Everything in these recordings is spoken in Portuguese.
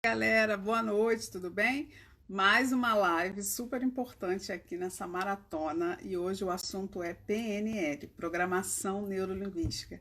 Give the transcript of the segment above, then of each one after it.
Galera, boa noite, tudo bem? Mais uma live super importante aqui nessa maratona e hoje o assunto é PNL, Programação Neurolinguística.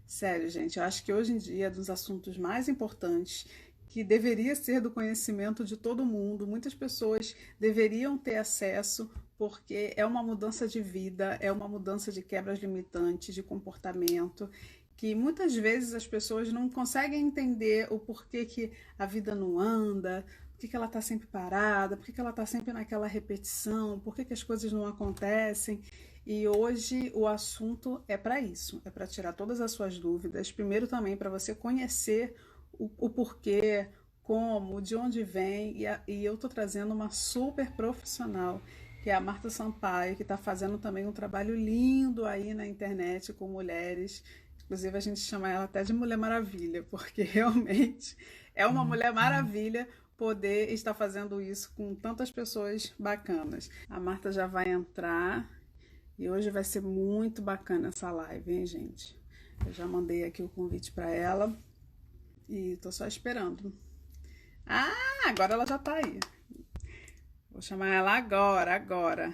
Sério, gente, eu acho que hoje em dia é dos assuntos mais importantes que deveria ser do conhecimento de todo mundo. Muitas pessoas deveriam ter acesso porque é uma mudança de vida, é uma mudança de quebras limitantes, de comportamento, que muitas vezes as pessoas não conseguem entender o porquê que a vida não anda, por que ela está sempre parada, por que ela está sempre naquela repetição, por que as coisas não acontecem. E hoje o assunto é para isso, é para tirar todas as suas dúvidas. Primeiro também para você conhecer o porquê, como, de onde vem. E eu estou trazendo uma super profissional, que é a Marta Sampaio, que está fazendo também um trabalho lindo aí na internet com mulheres. Inclusive, a gente chama ela até de Mulher Maravilha, porque realmente é uma Mulher Maravilha poder estar fazendo isso com tantas pessoas bacanas. A Marta já vai entrar e hoje vai ser muito bacana essa live, hein, gente? Eu já mandei aqui o convite para ela e tô só esperando. Ah, agora ela já tá aí. Vou chamar ela agora.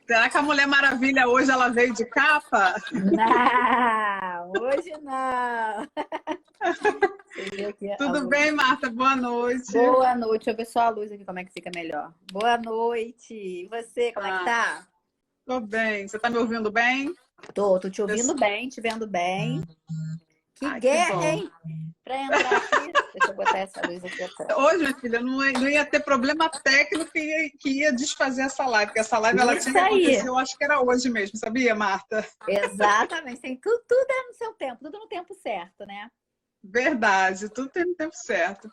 Será que a Mulher Maravilha hoje ela veio de capa? Não, hoje não. Você viu aqui a Tudo luz. bem, Marta? Boa noite. Boa noite. Deixa eu ver só a luz aqui, como é que fica melhor. Boa noite. E você, como é que Ah, tá? tô bem. Você tá me ouvindo bem? Tô te ouvindo bem, te vendo bem. Que Ai, que guerra, bom. hein? Pra entrar aqui. Deixa eu botar essa luz aqui atrás. Hoje, minha filha, não ia ter problema técnico que ia desfazer essa live, porque essa live ela tinha Isso que aí. acontecer, eu acho que era hoje mesmo, sabia, Marta? Exatamente. Tem tudo é no seu tempo, tudo no tempo certo, né? Verdade, tudo tem no tempo certo.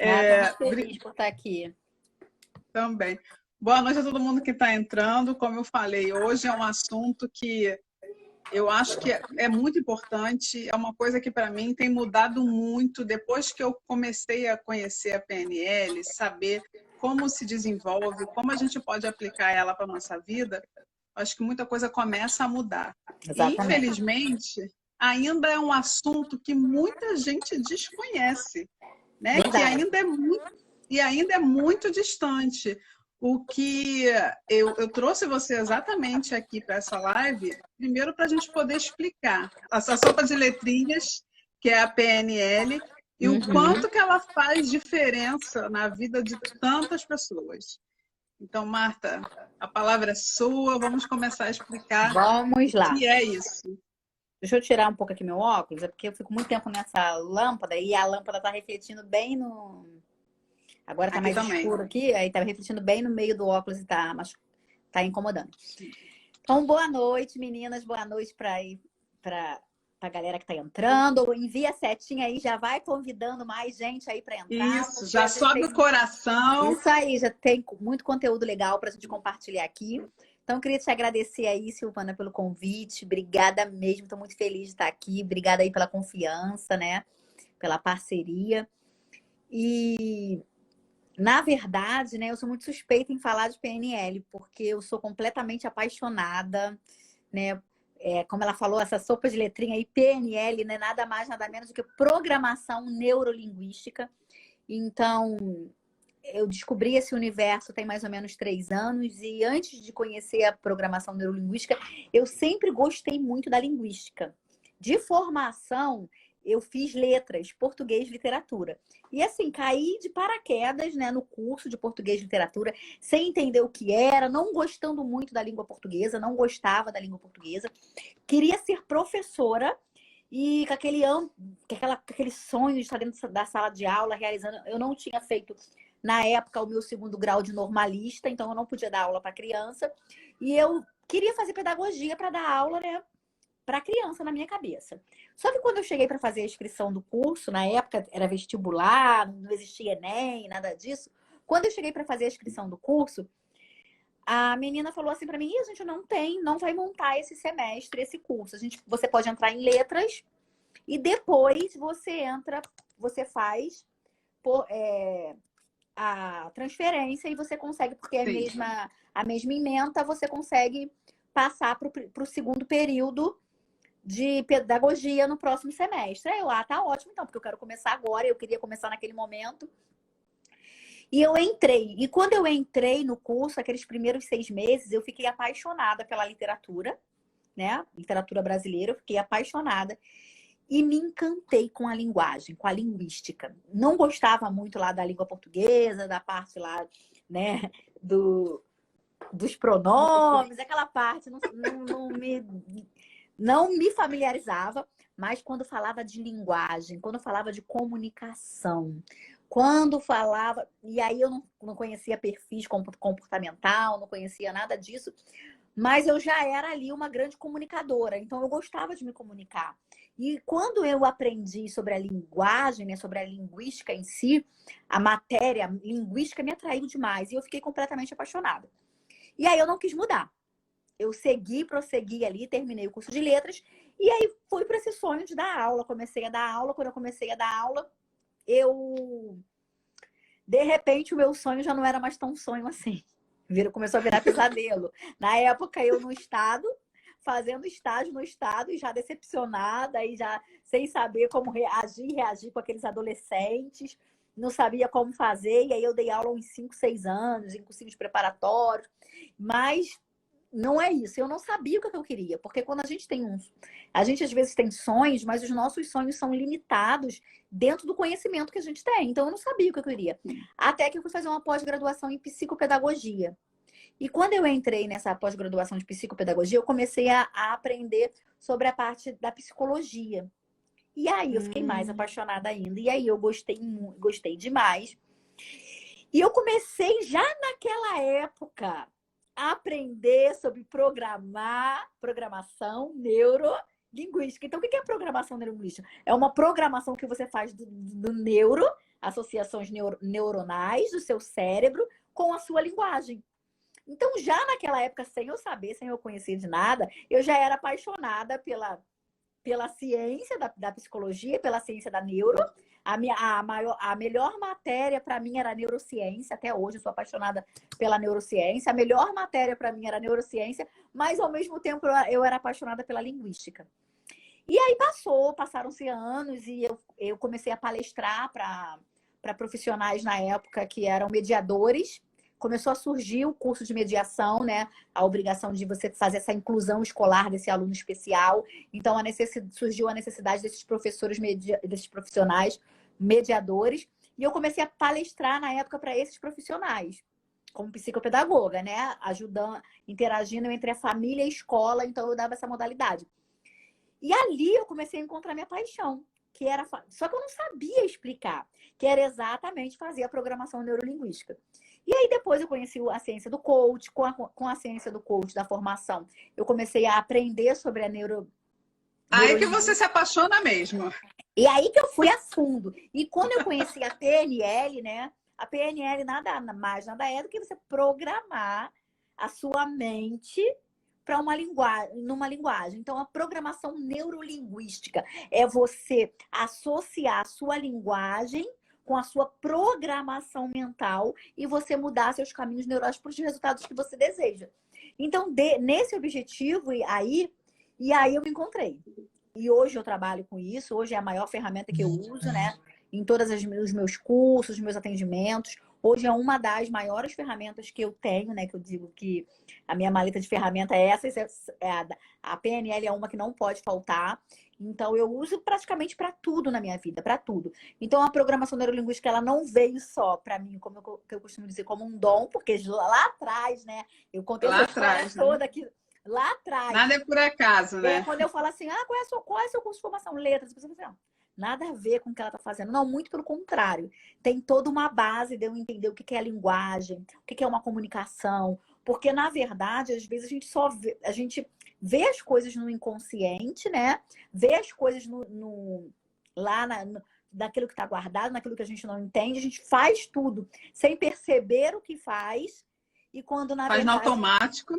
Ah, tô muito É, feliz por estar aqui. também. Boa noite a todo mundo que está entrando. Como eu falei, hoje é um assunto que eu acho que é muito importante, é uma coisa que para mim tem mudado muito depois que eu comecei a conhecer a PNL, saber como se desenvolve, como a gente pode aplicar ela para a nossa vida. Acho que muita coisa começa a mudar. E, Exatamente. infelizmente, ainda é um assunto que muita gente desconhece, né? Que Verdade. ainda é muito distante. O que eu trouxe você exatamente aqui para essa live, primeiro para a gente poder explicar essa sopa de letrinhas, que é a PNL, e o Uhum. quanto que ela faz diferença na vida de tantas pessoas. Então, Marta, a palavra é sua, vamos começar a explicar Vamos o lá. que é isso. Deixa eu tirar um pouco aqui meu óculos, é porque eu fico muito tempo nessa lâmpada e a lâmpada tá refletindo bem no. Agora tá Aqui mais também. escuro aqui, aí tá refletindo bem no meio do óculos e tá incomodando. Então, boa noite, meninas, boa noite para a galera que tá entrando. Envia a setinha aí, já vai convidando mais gente aí para entrar, Isso, porque já a gente sobe o tem coração. isso aí, já tem muito conteúdo legal para a gente compartilhar aqui. Então, queria te agradecer aí, Silvana, pelo convite. Obrigada mesmo, estou muito feliz de estar aqui. Obrigada aí pela confiança, né? Pela parceria. E, na verdade, né, eu sou muito suspeita em falar de PNL, porque eu sou completamente apaixonada, né? Como ela falou, essa sopa de letrinha aí, PNL, né? Nada mais, nada menos do que programação neurolinguística. Então, eu descobri esse universo tem mais ou menos 3 anos e antes de conhecer a programação neurolinguística, eu sempre gostei muito da linguística. De formação, eu fiz letras, português, literatura. E assim, caí de paraquedas, né, no curso de português e literatura, sem entender o que era, não gostando muito da língua portuguesa, não gostava da língua portuguesa. Queria ser professora e com aquele sonho de estar dentro da sala de aula, realizando. Eu não tinha feito na época o meu segundo grau de normalista, então eu não podia dar aula para criança. E eu queria fazer pedagogia para dar aula, né, para criança na minha cabeça. Só que quando eu cheguei para fazer a inscrição do curso, na época era vestibular, não existia Enem, nada disso. Quando eu cheguei para fazer a inscrição do curso, a menina falou assim para mim: a gente não vai montar esse semestre, esse curso. Você pode entrar em letras e depois você faz por, a transferência e você consegue, porque é Sim. a mesma ementa, você consegue passar para o segundo período de pedagogia no próximo semestre. Aí eu, tá ótimo então, porque eu quero começar agora, eu queria começar naquele momento. E eu entrei. E quando eu entrei no curso, aqueles primeiros 6 meses, eu fiquei apaixonada pela literatura, né? Literatura brasileira, eu fiquei apaixonada. E me encantei com a linguagem, com a linguística. Não gostava muito lá da língua portuguesa, da parte lá, né, dos pronomes, aquela parte não me familiarizava, mas quando falava de linguagem, quando falava de comunicação, quando falava... E aí eu não conhecia perfis comportamental, não conhecia nada disso, mas eu já era ali uma grande comunicadora, então eu gostava de me comunicar. E quando eu aprendi sobre a linguagem, né, sobre a linguística em si, a matéria linguística me atraiu demais e eu fiquei completamente apaixonada. E aí eu não quis mudar. Eu prossegui ali, terminei o curso de letras e aí fui para esse sonho de dar aula. Comecei a dar aula. Quando eu comecei a dar aula, de repente, o meu sonho já não era mais tão sonho assim. Começou a virar pesadelo. Na época, eu no estado, fazendo estágio no estado e já decepcionada, e já sem saber como reagir com aqueles adolescentes, não sabia como fazer, e aí eu dei aula uns 5, 6 anos, em cursinhos preparatórios, mas não é isso, eu não sabia o que eu queria, porque quando a gente a gente às vezes tem sonhos, mas os nossos sonhos são limitados dentro do conhecimento que a gente tem, então eu não sabia o que eu queria. Até que eu fui fazer uma pós-graduação em psicopedagogia. E quando eu entrei nessa pós-graduação de psicopedagogia, eu comecei a aprender sobre a parte da psicologia. E aí eu fiquei mais apaixonada ainda. E aí eu gostei demais. E eu comecei já naquela época a aprender sobre programação neurolinguística. Então, o que é programação neurolinguística? É uma programação que você faz do neuro, associações neuronais do seu cérebro com a sua linguagem. Então, já naquela época, sem eu saber, sem eu conhecer de nada, eu já era apaixonada pela ciência da psicologia, pela ciência da neuro. A melhor matéria para mim era neurociência, até hoje eu sou apaixonada pela neurociência. A melhor matéria para mim era neurociência, mas ao mesmo tempo eu era apaixonada pela linguística. E aí passaram-se anos e eu comecei a palestrar para profissionais na época que eram mediadores. Começou a surgir o curso de mediação, né? A obrigação de você fazer essa inclusão escolar desse aluno especial. Então, surgiu a necessidade desses desses profissionais mediadores. E eu comecei a palestrar na época para esses profissionais, como psicopedagoga, né? Ajudando, interagindo entre a família e a escola. Então, eu dava essa modalidade. E ali eu comecei a encontrar minha paixão, que era... Só que eu não sabia explicar, que era exatamente fazer a programação neurolinguística. E aí depois eu conheci a ciência do coach, com a ciência do coach, da formação, eu comecei a aprender sobre a Aí que você se apaixona mesmo. E aí que eu fui a fundo. E quando eu conheci a PNL, né? A PNL nada mais, nada é do que você programar a sua mente para numa linguagem. Então, a programação neurolinguística é você associar a sua linguagem com a sua programação mental e você mudar seus caminhos neurais para os resultados que você deseja. Então, nesse objetivo, e aí eu me encontrei. E hoje eu trabalho com isso, hoje é a maior ferramenta que eu uso, né? Em todos os meus cursos, meus atendimentos. Hoje é uma das maiores ferramentas que eu tenho, né? Que eu digo que a minha maleta de ferramenta é essa. A PNL é uma que não pode faltar. Então, eu uso praticamente para tudo na minha vida, para tudo. Então, a programação neurolinguística, ela não veio só para mim, como eu costumo dizer, como um dom, porque lá atrás, né? Eu contei essa história toda aqui. Lá atrás. Nada é por acaso, né? Quando eu falo assim, qual é o seu curso de formação? Letras. Você fala assim, nada a ver com o que ela está fazendo. Não, muito pelo contrário. Tem toda uma base de eu entender o que é a linguagem, o que é uma comunicação. Porque, na verdade, às vezes a gente vê as coisas no inconsciente, né? Vê as coisas naquilo que está guardado, naquilo que a gente não entende. A gente faz tudo sem perceber o que faz. E quando, na verdade, no automático.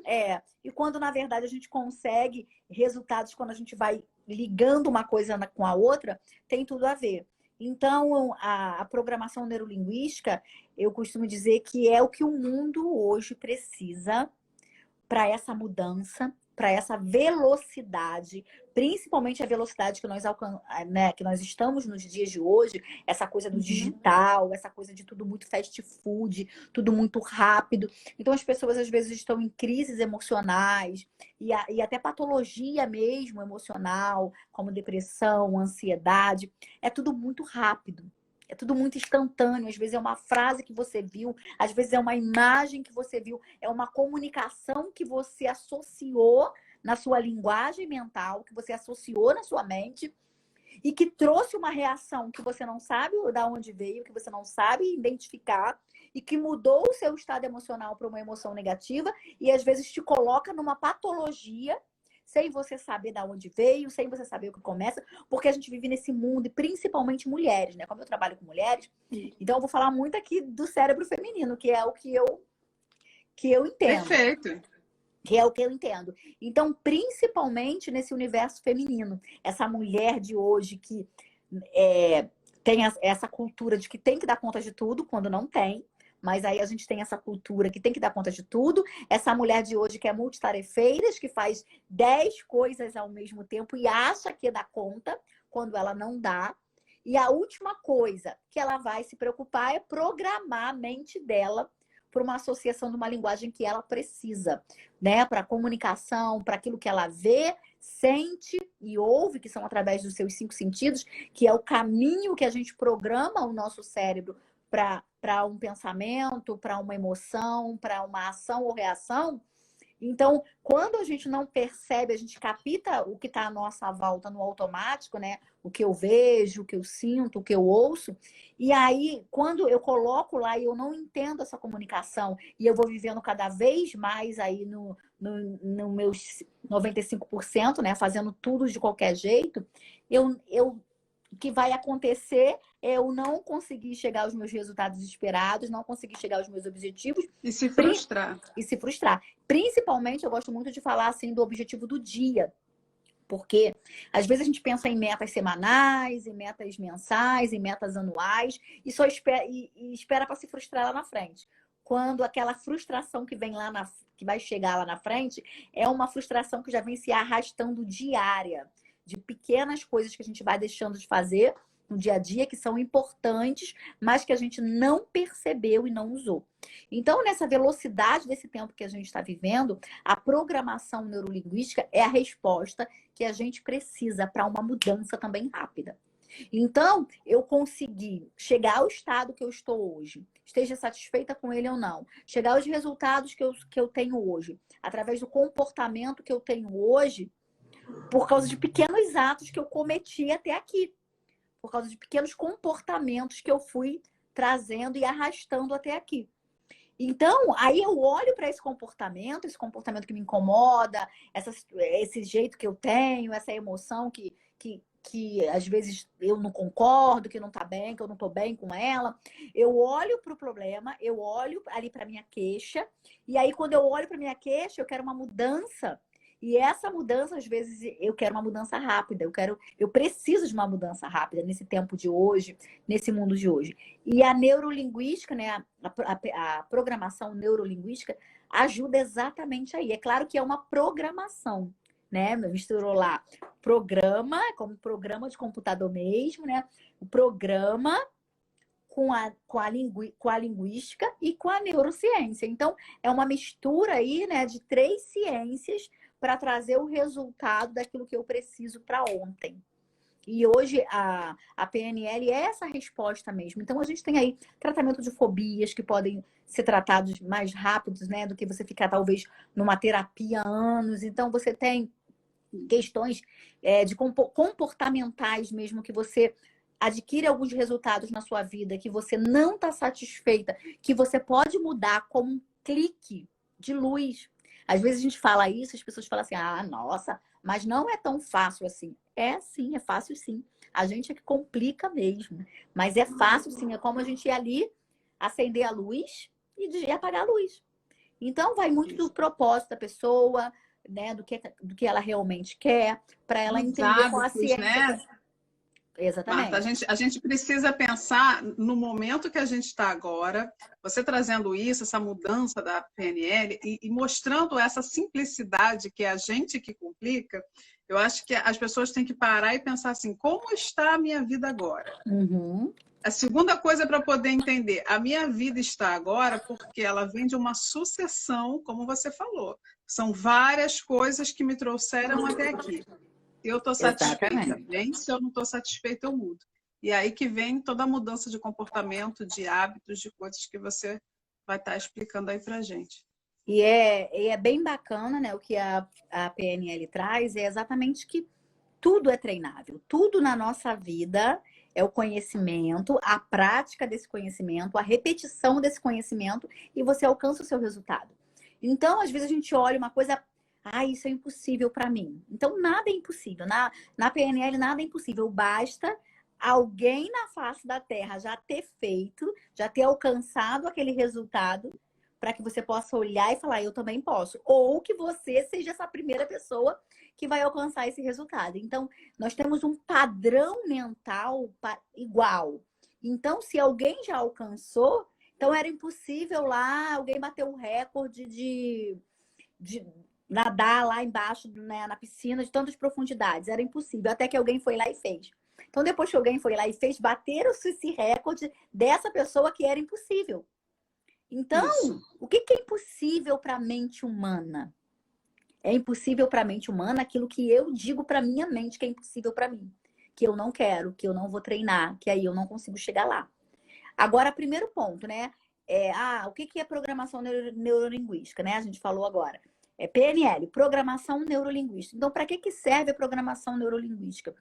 E quando, na verdade, a gente consegue resultados, quando a gente vai ligando uma coisa com a outra, tem tudo a ver. Então, a programação neurolinguística, eu costumo dizer que é o que o mundo hoje precisa para essa mudança, para essa velocidade, principalmente a velocidade que né, que nós estamos nos dias de hoje, essa coisa do digital, essa coisa de tudo muito fast food, tudo muito rápido. Então as pessoas às vezes estão em crises emocionais e até patologia mesmo emocional, como depressão, ansiedade. É tudo muito rápido. É tudo muito instantâneo. Às vezes é uma frase que você viu, às vezes é uma imagem que você viu, é uma comunicação que você associou na sua linguagem mental, que você associou na sua mente e que trouxe uma reação que você não sabe de onde veio, que você não sabe identificar e que mudou o seu estado emocional para uma emoção negativa e às vezes te coloca numa patologia sem você saber de onde veio, sem você saber o que começa, porque a gente vive nesse mundo, e principalmente mulheres, né? Como eu trabalho com mulheres, então eu vou falar muito aqui do cérebro feminino, que é o que eu entendo. Perfeito. Que é o que eu entendo. Então, principalmente nesse universo feminino, essa mulher de hoje que tem essa cultura de que tem que dar conta de tudo quando não tem, mas aí a gente tem essa cultura que tem que dar conta de tudo. Essa mulher de hoje que é multitarefeiras, que faz 10 coisas ao mesmo tempo e acha que dá conta quando ela não dá. E a última coisa que ela vai se preocupar é programar a mente dela para uma associação de uma linguagem que ela precisa, né? Para comunicação, para aquilo que ela vê, sente e ouve, que são através dos seus 5 sentidos, que é o caminho que a gente programa o nosso cérebro para um pensamento, para uma emoção, para uma ação ou reação. Então, quando a gente não percebe, a gente capta o que está à nossa volta no automático, né? O que eu vejo, o que eu sinto, o que eu ouço. E aí, quando eu coloco lá e eu não entendo essa comunicação e eu vou vivendo cada vez mais aí no meus 95%, né? Fazendo tudo de qualquer jeito, o que vai acontecer é eu não conseguir chegar aos meus resultados esperados, não conseguir chegar aos meus objetivos. E se frustrar. E se frustrar. Principalmente, eu gosto muito de falar assim do objetivo do dia. Porque às vezes a gente pensa em metas semanais, em metas mensais, em metas anuais, e só espera para se frustrar lá na frente. Quando aquela frustração que vem que vai chegar lá na frente, é uma frustração que já vem se arrastando diária, de pequenas coisas que a gente vai deixando de fazer no dia a dia, que são importantes, mas que a gente não percebeu e não usou. Então, nessa velocidade desse tempo que a gente está vivendo, a programação neurolinguística é a resposta que a gente precisa para uma mudança também rápida. Então, eu consegui chegar ao estado que eu estou hoje, esteja satisfeita com ele ou não, chegar aos resultados que eu tenho hoje, através do comportamento que eu tenho hoje, por causa de pequenos atos que eu cometi até aqui. Por causa de pequenos comportamentos que eu fui trazendo e arrastando até aqui. Então, aí eu olho para esse comportamento que me incomoda, esse jeito que eu tenho, essa emoção que às vezes eu não concordo, que não tá bem, que eu não tô bem com ela. Eu olho para o problema, eu olho ali para minha queixa, e aí quando eu olho para minha queixa, eu quero uma mudança. E essa mudança, às vezes, eu quero uma mudança rápida. Eu preciso de uma mudança rápida nesse tempo de hoje, nesse mundo de hoje. E a neurolinguística, né, a programação neurolinguística ajuda exatamente aí. É claro que é uma programação, né? Misturou lá programa, como programa de computador mesmo, né? O programa com a linguística e com a neurociência. Então, é uma mistura aí, né, de 3 ciências para trazer o resultado daquilo que eu preciso para ontem. E hoje a PNL é essa resposta mesmo. Então, a gente tem aí tratamento de fobias que podem ser tratados mais rápidos, né, do que você ficar talvez numa terapia há anos. Então, você tem questões de comportamentais mesmo, que você adquire alguns resultados na sua vida que você não está satisfeita, que você pode mudar com um clique de luz. Às vezes a gente fala isso, as pessoas falam assim, ah, nossa, mas não é tão fácil assim. É sim, é fácil sim. A gente é que complica mesmo. Mas é fácil sim, é como a gente ir ali, acender a luz e apagar a luz. Então vai muito do propósito da pessoa, né, do que ela realmente quer, para ela Os entender com a hábitos, ciência. né? Marta, Exatamente. a gente precisa pensar no momento que a gente está agora, você trazendo isso, essa mudança da PNL e mostrando essa simplicidade que é a gente que complica, eu acho que as pessoas têm que parar e pensar assim, como está a minha vida agora? Uhum. A segunda coisa para poder entender, a minha vida está agora porque ela vem de uma sucessão, como você falou. São várias coisas que me trouxeram até aqui. Se eu estou satisfeita, Exatamente. bem, se eu não estou satisfeita, eu mudo. E aí que vem toda a mudança de comportamento, de hábitos, de coisas que você vai estar explicando aí para gente. E é bem bacana, né? O que a PNL traz é exatamente que tudo é treinável. Tudo na nossa vida é o conhecimento, a prática desse conhecimento, a repetição desse conhecimento e você alcança o seu resultado. Então, às vezes a gente olha uma coisa, isso é impossível para mim. Então, nada é impossível. Na PNL, nada é impossível. Basta alguém na face da Terra já ter feito, já ter alcançado aquele resultado para que você possa olhar e falar, eu também posso. Ou que você seja essa primeira pessoa que vai alcançar esse resultado. Então, nós temos um padrão mental igual. Então, se alguém já alcançou, então era impossível lá alguém bater um recorde de nadar lá embaixo, né, na piscina de tantas profundidades. Era impossível, até que alguém foi lá e fez. Então, depois que alguém foi lá e fez, bateram-se esse recorde dessa pessoa que era impossível. Isso, Então, o que é impossível para a mente humana? É impossível para a mente humana aquilo que eu digo para minha mente que é impossível para mim, que eu não quero, que eu não vou treinar, que aí eu não consigo chegar lá. Agora, primeiro ponto, né? O que é programação neurolinguística, né? A gente falou agora. É PNL, programação neurolinguística. Então, para que serve a programação neurolinguística?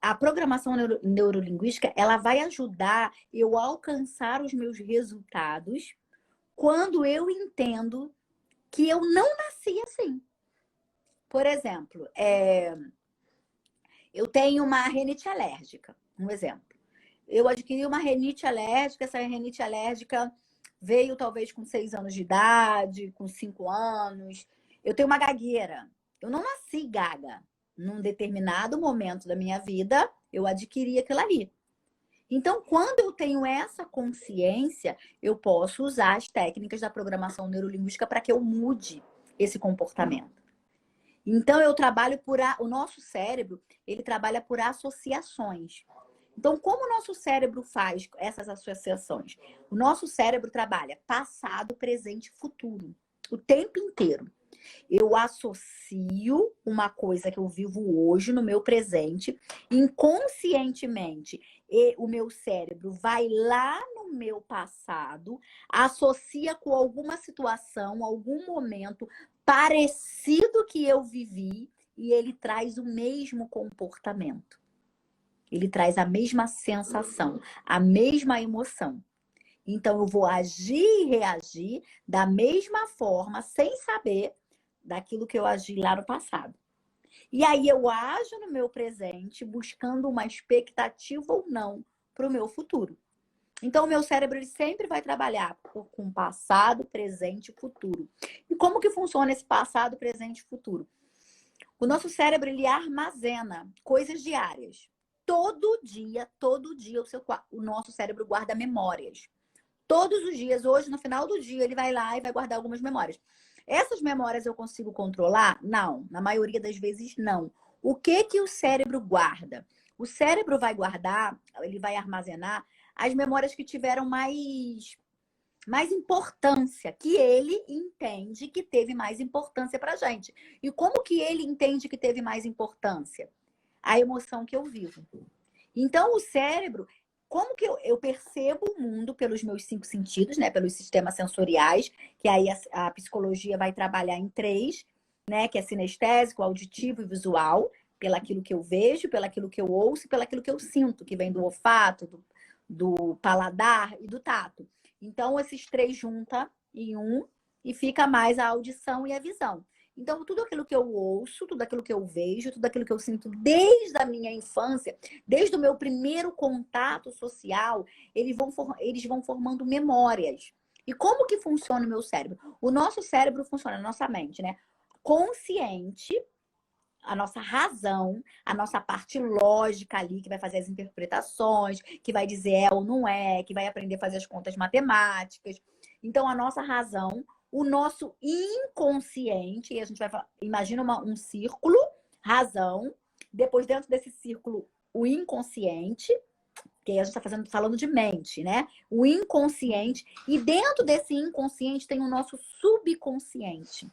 A programação neurolinguística, ela vai ajudar eu a alcançar os meus resultados quando eu entendo que eu não nasci assim. Por exemplo, eu tenho uma rinite alérgica, um exemplo. Eu adquiri uma rinite alérgica, essa rinite alérgica veio talvez com 6 anos de idade, com 5 anos. Eu tenho uma gagueira. Eu não nasci gaga. Num determinado momento da minha vida, eu adquiri aquilo ali. Então, quando eu tenho essa consciência, eu posso usar as técnicas da programação neurolinguística para que eu mude esse comportamento. Então, eu trabalho o nosso cérebro, ele trabalha por associações. Então, como o nosso cérebro faz essas associações? O nosso cérebro trabalha passado, presente e futuro, o tempo inteiro. Eu associo uma coisa que eu vivo hoje no meu presente, inconscientemente, e o meu cérebro vai lá no meu passado, associa com alguma situação, algum momento parecido que eu vivi e ele traz o mesmo comportamento. Ele traz a mesma sensação, a mesma emoção. Então, eu vou agir e reagir da mesma forma, sem saber daquilo que eu agi lá no passado. E aí eu ajo no meu presente, buscando uma expectativa ou não para o meu futuro. Então, o meu cérebro ele sempre vai trabalhar com passado, presente e futuro. E como que funciona esse passado, presente e futuro? O nosso cérebro ele armazena coisas diárias. Todo dia, o nosso cérebro guarda memórias. Todos os dias, hoje, no final do dia, ele vai lá e vai guardar algumas memórias. Essas memórias eu consigo controlar? Não. Na maioria das vezes, não. O que o cérebro guarda? O cérebro vai guardar, ele vai armazenar as memórias que tiveram mais importância, que ele entende que teve mais importância pra gente. E como que ele entende que teve mais importância? A emoção que eu vivo. Então, o cérebro, como que eu percebo o mundo pelos meus 5 sentidos, né? Pelos sistemas sensoriais, que aí a psicologia vai trabalhar em 3, né? Que é sinestésico, auditivo e visual, pelaquilo que eu vejo, pelaquilo que eu ouço, pelaquilo que eu sinto, que vem do olfato, do paladar e do tato. Então, esses 3 junta em um e fica mais a audição e a visão. Então, tudo aquilo que eu ouço, tudo aquilo que eu vejo, tudo aquilo que eu sinto desde a minha infância, desde o meu primeiro contato social, eles vão formando memórias. E como que funciona o meu cérebro? O nosso cérebro funciona, a nossa mente, né? Consciente a nossa razão, a nossa parte lógica ali, que vai fazer as interpretações, que vai dizer é ou não é, que vai aprender a fazer as contas matemáticas. Então, a nossa razão, o nosso inconsciente, e a gente vai falar, imagina um círculo, razão, depois dentro desse círculo, o inconsciente, que aí a gente está falando de mente, né? O inconsciente, e dentro desse inconsciente tem o nosso subconsciente,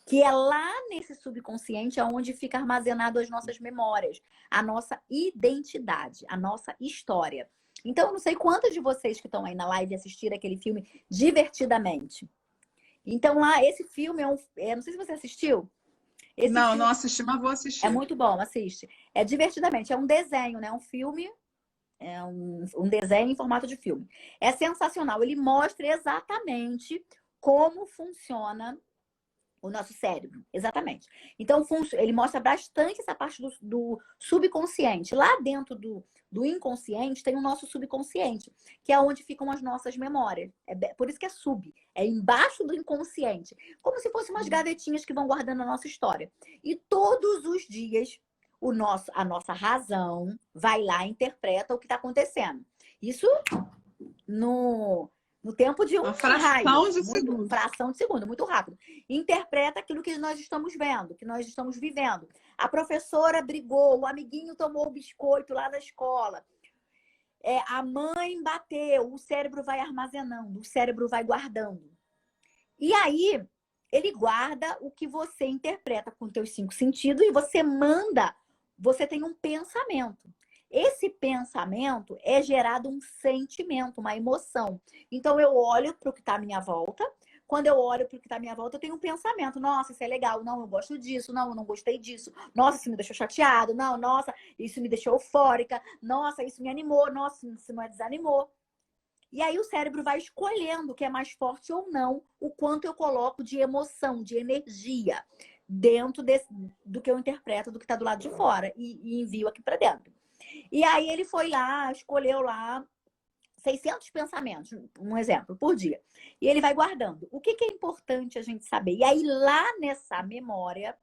que é lá nesse subconsciente onde fica armazenado as nossas memórias, a nossa identidade, a nossa história. Então, eu não sei quantos de vocês que estão aí na live assistiram aquele filme Divertidamente. Então, lá, esse filme não sei se você assistiu. Esse Não, filme não assisti, mas vou é assistir. muito bom, assiste. É Divertidamente, é um desenho, né? Um filme, é um desenho em formato de filme. É sensacional. Ele mostra exatamente como funciona o nosso cérebro, exatamente. Então, ele mostra bastante essa parte do subconsciente. Lá dentro do inconsciente tem o nosso subconsciente, que é onde ficam as nossas memórias. Por isso que é sub, é embaixo do inconsciente. Como se fossem umas gavetinhas que vão guardando a nossa história. E todos os dias, a nossa razão vai lá e interpreta o que está acontecendo. Isso no tempo de Uma um raio, fração de segundo. fração de segundo, muito rápido. Interpreta aquilo que nós estamos vendo, que nós estamos vivendo. A professora brigou, o amiguinho tomou o biscoito lá na escola. A mãe bateu, o cérebro vai armazenando, o cérebro vai guardando. E aí, ele guarda o que você interpreta com os teus 5 sentidos e você tem um pensamento. Esse pensamento é gerado um sentimento, uma emoção. Então, eu olho para o que está à minha volta. Quando eu olho para o que está à minha volta, eu tenho um pensamento. Nossa, isso é legal. Não, eu gosto disso. Não, eu não gostei disso. Nossa, isso me deixou chateado. Não, nossa, isso me deixou eufórica. Nossa, isso me animou. Nossa, isso me desanimou. E aí o cérebro vai escolhendo o que é mais forte ou não, o quanto eu coloco de emoção, de energia dentro do que eu interpreto, do que está do lado de fora e envio aqui para dentro. E aí ele foi lá, escolheu lá 600 pensamentos, um exemplo, por dia. E ele vai guardando. O que é importante a gente saber? E aí lá nessa memória,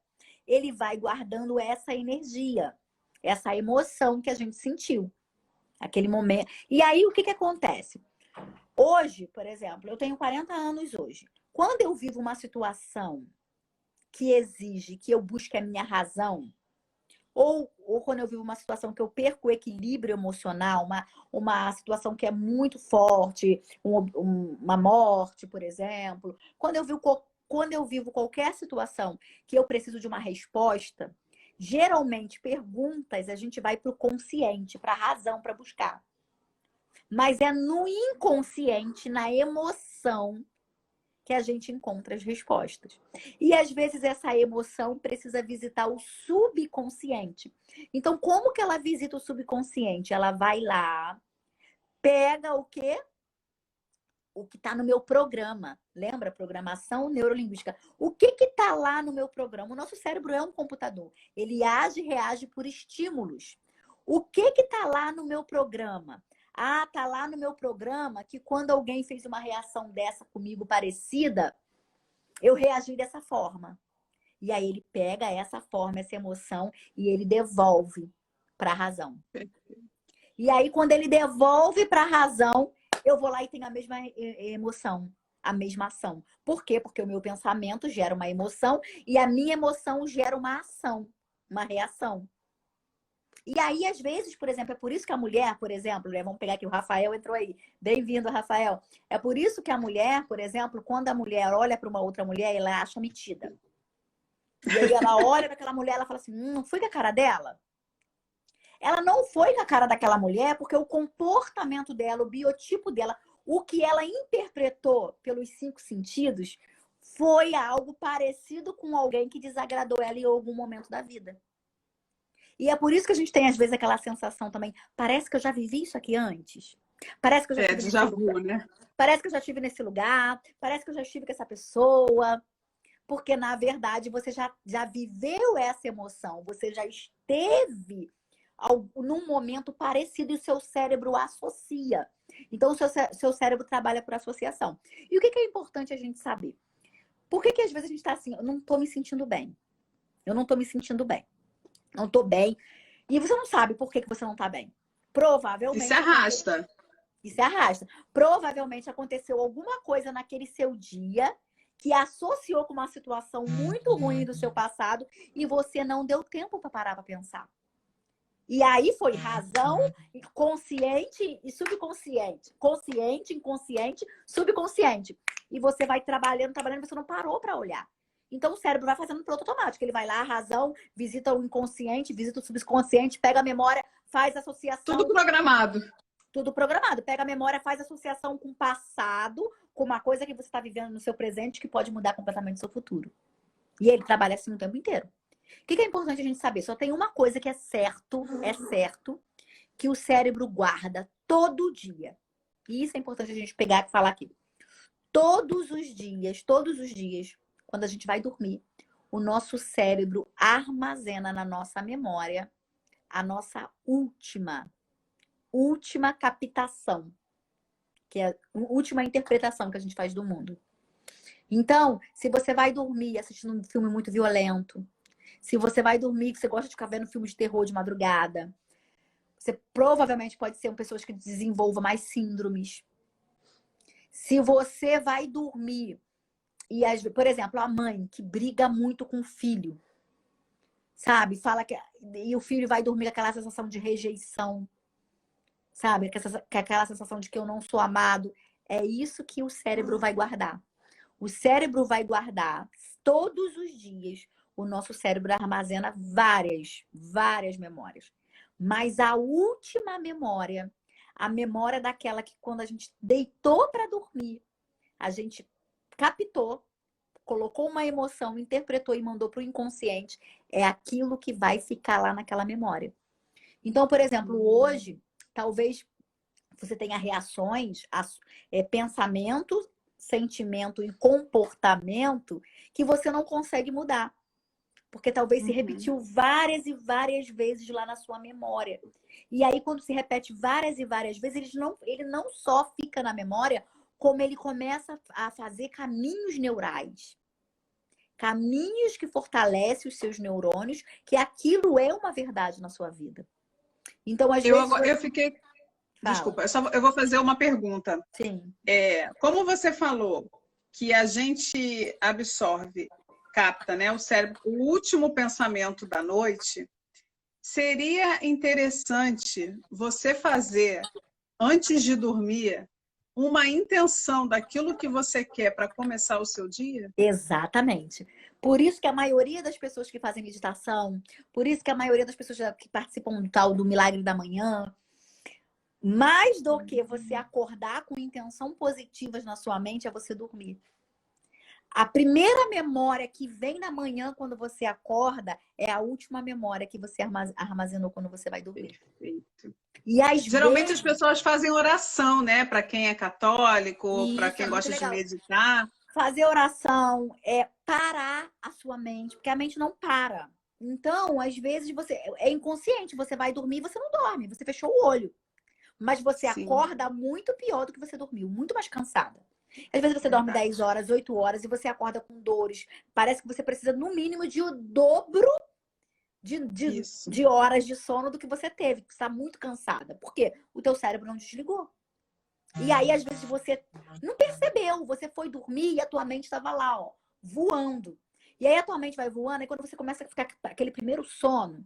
ele vai guardando essa energia, essa emoção que a gente sentiu. Aquele momento. E aí o que acontece? Hoje, por exemplo, eu tenho 40 anos hoje. Quando eu vivo uma situação que exige que eu busque a minha razão, ou quando eu vivo uma situação que eu perco o equilíbrio emocional, uma situação que é muito forte, uma morte, por exemplo, quando eu vivo qualquer situação que eu preciso de uma resposta, geralmente perguntas a gente vai para o consciente, para a razão, para buscar. Mas é no inconsciente, na emoção, que a gente encontra as respostas. E às vezes essa emoção precisa visitar o subconsciente. Então, como que ela visita o subconsciente? Ela vai lá, pega o quê? O que está no meu programa. Lembra? Programação neurolinguística. O que está lá no meu programa? O nosso cérebro é um computador. Ele age e reage por estímulos. O que está lá no meu programa? Ah, tá lá no meu programa que quando alguém fez uma reação dessa comigo parecida, eu reagi dessa forma. E aí ele pega essa forma, essa emoção e ele devolve para a razão. E aí quando ele devolve para a razão, eu vou lá e tenho a mesma emoção, a mesma ação. Por quê? Porque o meu pensamento gera uma emoção e a minha emoção gera uma ação, uma reação. E aí, às vezes, por exemplo, é por isso que a mulher, por exemplo, né? Vamos pegar aqui, o Rafael entrou aí. Bem-vindo, Rafael. É por isso que a mulher, por exemplo, quando a mulher olha para uma outra mulher, ela acha metida. E aí ela olha para aquela mulher, ela fala assim, não foi com a cara dela? Ela não foi com a cara daquela mulher porque o comportamento dela, o biotipo dela, o que ela interpretou pelos 5 sentidos foi algo parecido com alguém que desagradou ela em algum momento da vida. E é por isso que a gente tem, às vezes, aquela sensação também. Parece que eu já vivi isso aqui antes. Parece que eu já estive nesse lugar. Né? Parece que eu já estive nesse lugar. Parece que eu já estive com essa pessoa. Porque, na verdade, você já viveu essa emoção. Você já esteve num momento parecido e o seu cérebro associa. Então, o seu cérebro trabalha por associação. E o que é importante a gente saber? Por que às vezes a gente está assim, eu não estou me sentindo bem? Eu não tô me sentindo bem. Não tô bem. E você não sabe por que que você não tá bem. E se Provavelmente arrasta. e se arrasta. Provavelmente aconteceu alguma coisa naquele seu dia que associou com uma situação muito ruim do seu passado e você não deu tempo para parar para pensar. E aí foi razão, consciente e subconsciente. Consciente, inconsciente, subconsciente. E você vai trabalhando, trabalhando, você não parou para olhar. Então o cérebro vai fazendo piloto automático. Ele vai lá, a razão, visita o inconsciente, visita o subconsciente, pega a memória, faz Tudo associação. programado. Tudo programado. Pega a memória, faz associação com o passado, com uma coisa que você está vivendo no seu presente que pode mudar completamente o seu futuro. E ele trabalha assim o tempo inteiro. O que é importante a gente saber? Só tem uma coisa que é certo, que o cérebro guarda todo dia. E isso é importante a gente pegar e falar aqui. Todos os dias, quando a gente vai dormir, o nosso cérebro armazena na nossa memória a nossa última captação, que é a última interpretação que a gente faz do mundo. Então, se você vai dormir assistindo um filme muito violento, se você vai dormir, que você gosta de ficar vendo filme de terror de madrugada, você provavelmente pode ser uma pessoa que desenvolva mais síndromes. Se você vai dormir e, por exemplo, a mãe que briga muito com o filho, sabe? Fala que e o filho vai dormir com aquela sensação de rejeição, sabe? Aquela sensação de que eu não sou amado. É isso que o cérebro vai guardar. O cérebro vai guardar todos os dias. O nosso cérebro armazena várias memórias. Mas a última memória, a memória daquela que quando a gente deitou para dormir, a gente captou, colocou uma emoção, interpretou e mandou para o inconsciente, é aquilo que vai ficar lá naquela memória. Então, por exemplo, hoje, talvez você tenha reações, pensamentos, sentimento e comportamento que você não consegue mudar. Porque talvez se repetiu várias e várias vezes lá na sua memória. E aí, quando se repete várias e várias vezes, ele não só fica na memória, como ele começa a fazer caminhos neurais. Caminhos que fortalecem os seus neurônios, que aquilo é uma verdade na sua vida. Então, às vezes... Eu fiquei... Fala. Desculpa, eu vou fazer uma pergunta. Sim. Como você falou que a gente absorve, capta, né, o cérebro, o último pensamento da noite, seria interessante você fazer, antes de dormir, uma intenção daquilo que você quer para começar o seu dia? Exatamente. Por isso que a maioria das pessoas que fazem meditação, por isso que a maioria das pessoas que participam do tal do Milagre da Manhã, mais do que você acordar com intenção positivas na sua mente, é você dormir. A primeira memória que vem na manhã quando você acorda é a última memória que você armazenou quando você vai dormir. Perfeito. E geralmente as pessoas fazem oração, né? Para quem é católico, para quem gosta de meditar. Fazer oração é parar a sua mente, porque a mente não para. Então, às vezes, você é inconsciente, você vai dormir, você não dorme, você fechou o olho. Mas você acorda muito pior do que você dormiu, muito mais cansada. Às vezes você dorme 10 horas, 8 horas e você acorda com dores. Parece que você precisa, no mínimo, de o dobro de horas de sono do que você teve, que você está muito cansada. Por quê? O teu cérebro não desligou. E aí, às vezes, você não percebeu. Você foi dormir e a tua mente estava lá, ó, voando. E aí a tua mente vai voando, e quando você começa a ficar aquele primeiro soninho,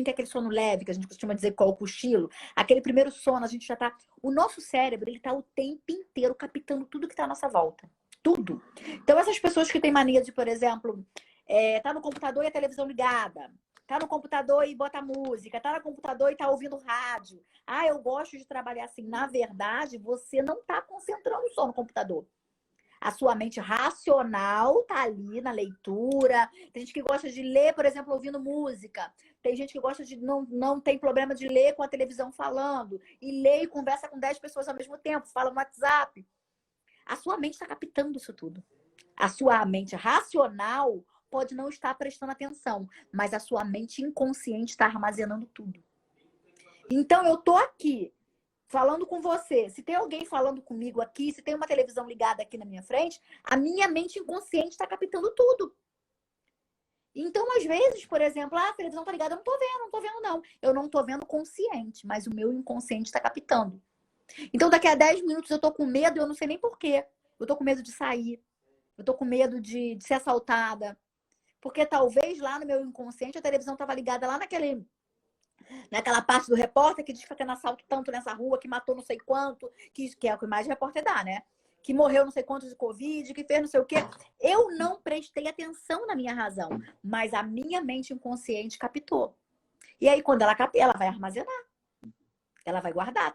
que é aquele sono leve, que a gente costuma dizer qual é o cochilo, aquele primeiro sono, a gente já tá... O nosso cérebro, ele tá o tempo inteiro captando tudo que tá à nossa volta. Tudo. Então, essas pessoas que têm mania de, por exemplo, tá no computador e a televisão ligada, tá no computador e bota música, tá no computador e tá ouvindo rádio. Ah, eu gosto de trabalhar assim. Na verdade, você não tá concentrando só no computador. A sua mente racional tá ali na leitura. Tem gente que gosta de ler, por exemplo, ouvindo música. Tem gente que gosta de não tem problema de ler com a televisão falando. E lê e conversa com 10 pessoas ao mesmo tempo, fala no WhatsApp. A sua mente está captando isso tudo. A sua mente racional pode não estar prestando atenção, mas a sua mente inconsciente está armazenando tudo. Então, eu tô aqui falando com você, se tem alguém falando comigo aqui, se tem uma televisão ligada aqui na minha frente, a minha mente inconsciente está captando tudo. Então, às vezes, por exemplo, a televisão tá ligada, eu não tô vendo não. Eu não tô vendo consciente, mas o meu inconsciente está captando. Então, daqui a 10 minutos eu tô com medo, eu não sei nem por quê. Eu tô com medo de sair, eu tô com medo de ser assaltada. Porque talvez lá no meu inconsciente a televisão estava ligada lá naquela parte do repórter que diz que tá tendo assalto tanto nessa rua, que matou não sei quanto, que é o que mais repórter dá, né? Que morreu não sei quantos de Covid, que fez não sei o quê. Eu não prestei atenção na minha razão, mas a minha mente inconsciente captou. E aí, quando ela capta, ela vai armazenar. Ela vai guardar.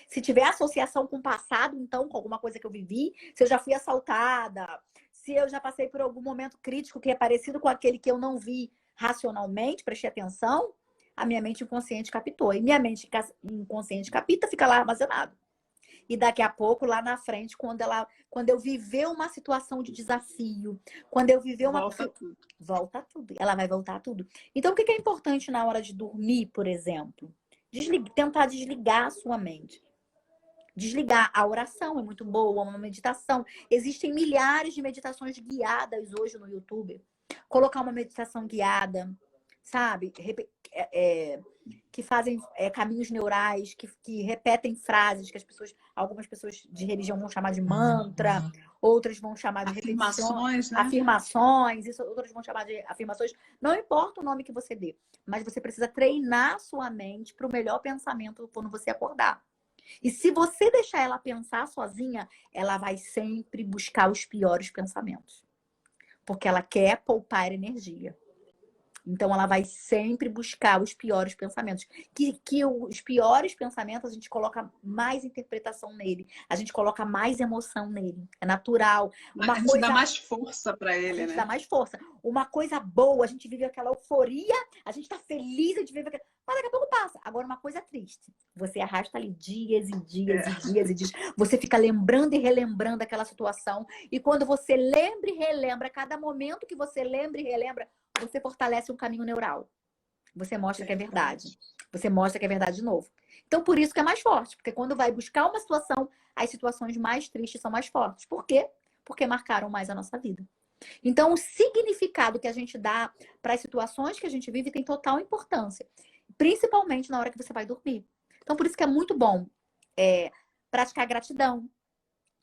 Se tiver associação com o passado, então, com alguma coisa que eu vivi, se eu já fui assaltada, se eu já passei por algum momento crítico que é parecido com aquele que eu não vi racionalmente, prestei atenção, a minha mente inconsciente captou. E minha mente inconsciente capta, fica lá armazenado. E daqui a pouco, lá na frente, quando eu viver uma situação de desafio, quando eu viver Volta tudo. volta tudo. Ela vai voltar tudo. Então, o que é importante na hora de dormir, por exemplo? Tentar desligar a sua mente. Desligar. A oração é muito boa, uma meditação. Existem milhares de meditações guiadas hoje no YouTube. Colocar uma meditação guiada, sabe? Que fazem caminhos neurais, que repetem frases que algumas pessoas de religião vão chamar de mantra, outras vão chamar de repetições, Afirmações, né? afirmações, outras vão chamar de afirmações. Não importa o nome que você dê, mas você precisa treinar sua mente para o melhor pensamento quando você acordar. E se você deixar ela pensar sozinha, ela vai sempre buscar os piores pensamentos, porque ela quer poupar energia. Então, ela vai sempre buscar os piores pensamentos. Que os piores pensamentos, a gente coloca mais interpretação nele. A gente coloca mais emoção nele. É natural. A gente dá mais força para A ele, gente né? dá mais força. Uma coisa boa, a gente vive aquela euforia, a gente tá feliz, a gente vive aquela... Mas daqui a pouco passa. Agora, uma coisa triste. Você arrasta ali dias e dias e dias e dias. Você fica lembrando e relembrando aquela situação. E quando você lembra e relembra, cada momento que você lembra e relembra, você fortalece um caminho neural. Você mostra que é verdade. Você mostra que é verdade de novo. Então, por isso que é mais forte. Porque quando vai buscar uma situação, as situações mais tristes são mais fortes. Por quê? Porque marcaram mais a nossa vida. Então, o significado que a gente dá para as situações que a gente vive tem total importância. Principalmente na hora que você vai dormir. Então, por isso que é muito bom praticar gratidão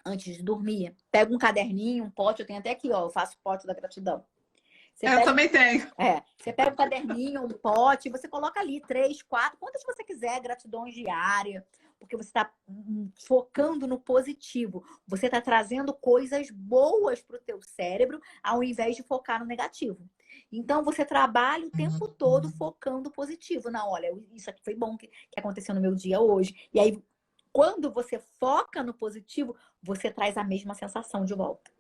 antes de dormir. Pega um caderninho, um pote. Eu tenho até aqui, ó. Eu faço pote da gratidão. Eu também tenho. Você pega um caderninho, um pote, você coloca ali 3, 4, quantas você quiser, gratidões diárias, porque você está focando no positivo. Você está trazendo coisas boas para o teu cérebro, ao invés de focar no negativo. Então, você trabalha o tempo todo focando positivo. Não, olha, isso aqui foi bom que aconteceu no meu dia hoje. E aí, quando você foca no positivo, você traz a mesma sensação de volta.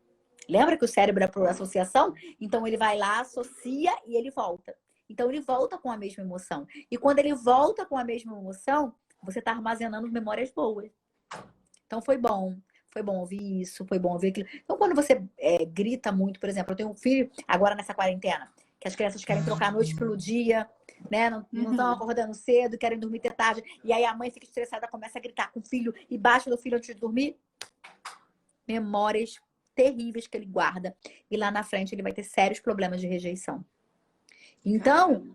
Lembra que o cérebro é por associação? Então, ele vai lá, associa e ele volta. Então, ele volta com a mesma emoção. E quando ele volta com a mesma emoção, você está armazenando memórias boas. Então, foi bom. Foi bom ouvir isso, foi bom ouvir aquilo. Então, quando você grita muito, por exemplo, eu tenho um filho agora nessa quarentena, que as crianças querem trocar a noite pelo dia, né? Não estão acordando cedo, querem dormir até tarde. E aí a mãe fica estressada, começa a gritar com o filho e baixa do filho antes de dormir. Memórias terríveis que ele guarda. E lá na frente ele vai ter sérios problemas de rejeição. Então,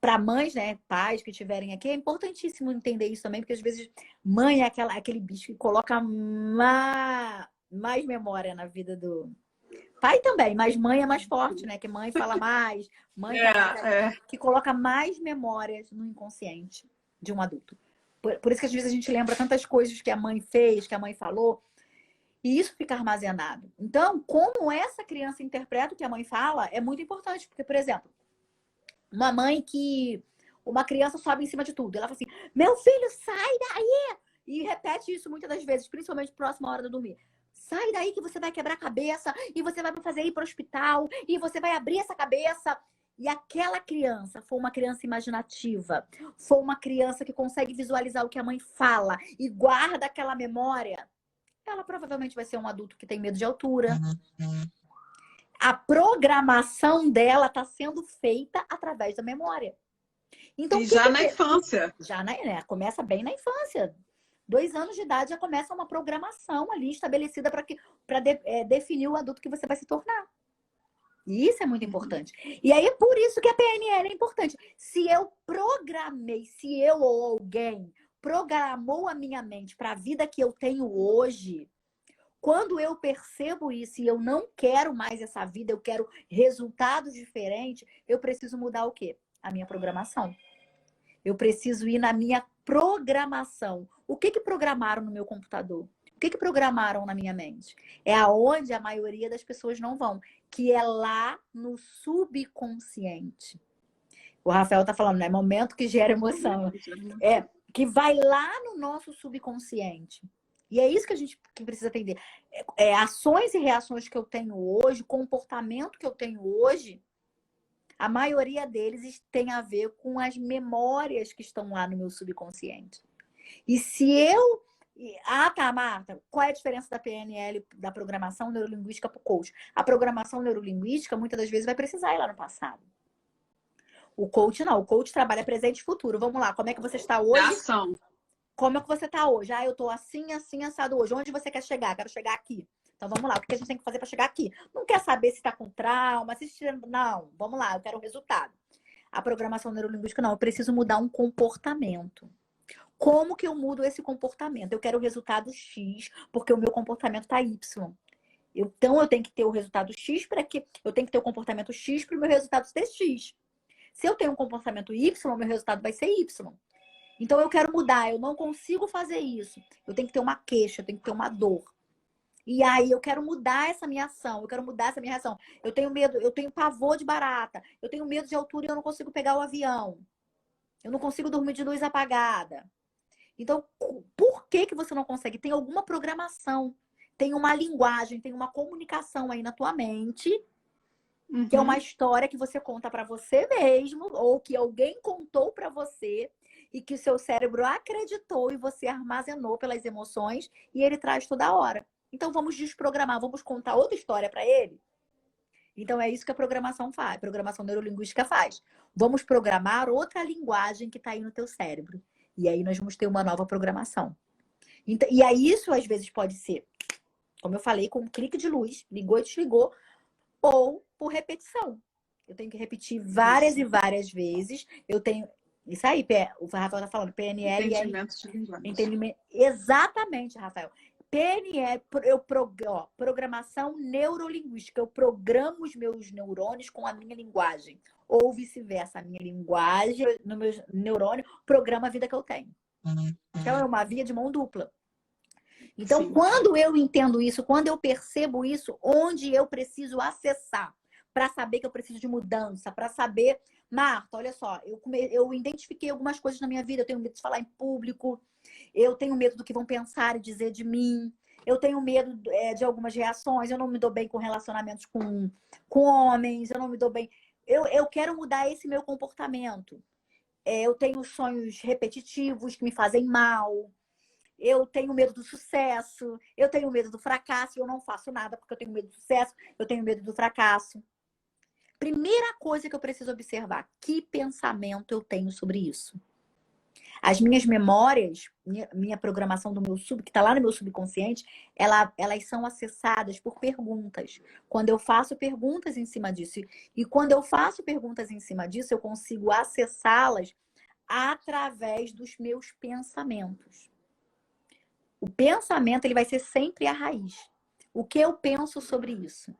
para mães, né, pais que estiverem aqui, é importantíssimo entender isso também, porque às vezes mãe é aquele bicho que coloca mais memória na vida do pai também, mas mãe é mais forte, né? Que mãe fala mais, mãe que coloca mais memórias no inconsciente de um adulto. Por isso que às vezes a gente lembra tantas coisas que a mãe fez, que a mãe falou, e isso fica armazenado. Então, como essa criança interpreta o que a mãe fala, é muito importante, porque, por exemplo, uma criança sobe em cima de tudo. Ela fala assim, meu filho, sai daí! E repete isso muitas das vezes, principalmente próxima hora de dormir. Sai daí que você vai quebrar a cabeça e você vai fazer ir para o hospital e você vai abrir essa cabeça. E aquela criança foi uma criança imaginativa, foi uma criança que consegue visualizar o que a mãe fala e guarda aquela memória, ela provavelmente vai ser um adulto que tem medo de altura. A programação dela está sendo feita através da memória. Então, e já na infância. Né? Começa bem na infância. 2 anos de idade já começa uma programação ali estabelecida para definir o adulto que você vai se tornar. E isso é muito Uhum. importante. E aí é por isso que a PNL é importante. Se eu programei, se eu ou alguém programou a minha mente para a vida que eu tenho hoje, quando eu percebo isso e eu não quero mais essa vida, eu quero resultados diferentes, eu preciso mudar o quê? A minha programação. Eu preciso ir na minha programação. O que programaram no meu computador? O que programaram na minha mente? É aonde a maioria das pessoas não vão, que é lá no subconsciente. O Rafael tá falando, né? Momento que gera emoção. É, que vai lá no nosso subconsciente. E é isso que a gente que precisa entender. Ações e reações que eu tenho hoje, comportamento que eu tenho hoje, a maioria deles tem a ver com as memórias que estão lá no meu subconsciente. E se eu. Ah, tá, Marta. Qual é a diferença da PNL, da programação neurolinguística para o coach? A programação neurolinguística, muitas das vezes, vai precisar ir lá no passado. O coach não. O coach trabalha presente e futuro. Vamos lá. Como é que você está É hoje? ação. Como é que você está hoje? Ah, eu estou assim, assim, assado hoje. Onde você quer chegar? Quero chegar aqui. Então vamos lá. O que a gente tem que fazer para chegar aqui? Não quer saber se está com trauma, se... Não. Vamos lá. Eu quero o resultado. A programação neurolinguística, não. Eu preciso mudar um comportamento. Como que eu mudo esse comportamento? Eu quero o resultado X, porque o meu comportamento está Y. Então, eu tenho que ter o resultado X para que eu tenho que ter o comportamento X para o meu resultado ser X. Se eu tenho um comportamento Y, o meu resultado vai ser Y. Então, eu quero mudar. Eu não consigo fazer isso. Eu tenho que ter uma queixa, eu tenho que ter uma dor. E aí, eu quero mudar essa minha ação, eu quero mudar essa minha reação. Eu tenho medo, eu tenho pavor de barata, eu tenho medo de altura e eu não consigo pegar o avião. Eu não consigo dormir de luz apagada. Então, por que você não consegue? Tem alguma programação, tem uma linguagem, tem uma comunicação aí na tua mente, que é uma Uhum. história que você conta para você mesmo, ou que alguém contou para você, e que o seu cérebro acreditou e você armazenou pelas emoções, e ele traz toda hora. Então, vamos desprogramar, vamos contar outra história para ele? Então, é isso que a programação faz, a programação neurolinguística faz. Vamos programar outra linguagem que está aí no teu cérebro. E aí nós vamos ter uma nova programação. Então, e aí isso às vezes pode ser, como eu falei, com um clique de luz, ligou e desligou, ou por repetição. Eu tenho que repetir várias e Isso. várias vezes. Eu tenho. Isso aí, o Rafael está falando, PNL é Entendimento de linguagem. entendimento. Exatamente, Rafael. PNL, programação neurolinguística. Eu programo os meus neurônios com a minha linguagem. Ou vice-versa, a minha linguagem, no meu neurônio, programa a vida que eu tenho. Então, é uma via de mão dupla. Então, Sim. quando eu entendo isso, quando eu percebo isso, onde eu preciso acessar para saber que eu preciso de mudança, para saber, Marta, olha só, eu identifiquei algumas coisas na minha vida, eu tenho medo de falar em público, eu tenho medo do que vão pensar e dizer de mim, eu tenho medo de algumas reações, eu não me dou bem com relacionamentos com homens, eu não me dou bem. Eu quero mudar esse meu comportamento. Eu tenho sonhos repetitivos que me fazem mal. Eu tenho medo do sucesso, eu tenho medo do fracasso, eu não faço nada porque eu tenho medo do sucesso, eu tenho medo do fracasso. Primeira coisa que eu preciso observar, que pensamento eu tenho sobre isso? As minhas memórias, minha programação do meu que está lá no meu subconsciente, elas são acessadas por perguntas. Quando eu faço perguntas em cima disso, e quando eu faço perguntas em cima disso, eu consigo acessá-las através dos meus pensamentos. O pensamento ele vai ser sempre a raiz. O que eu penso sobre isso?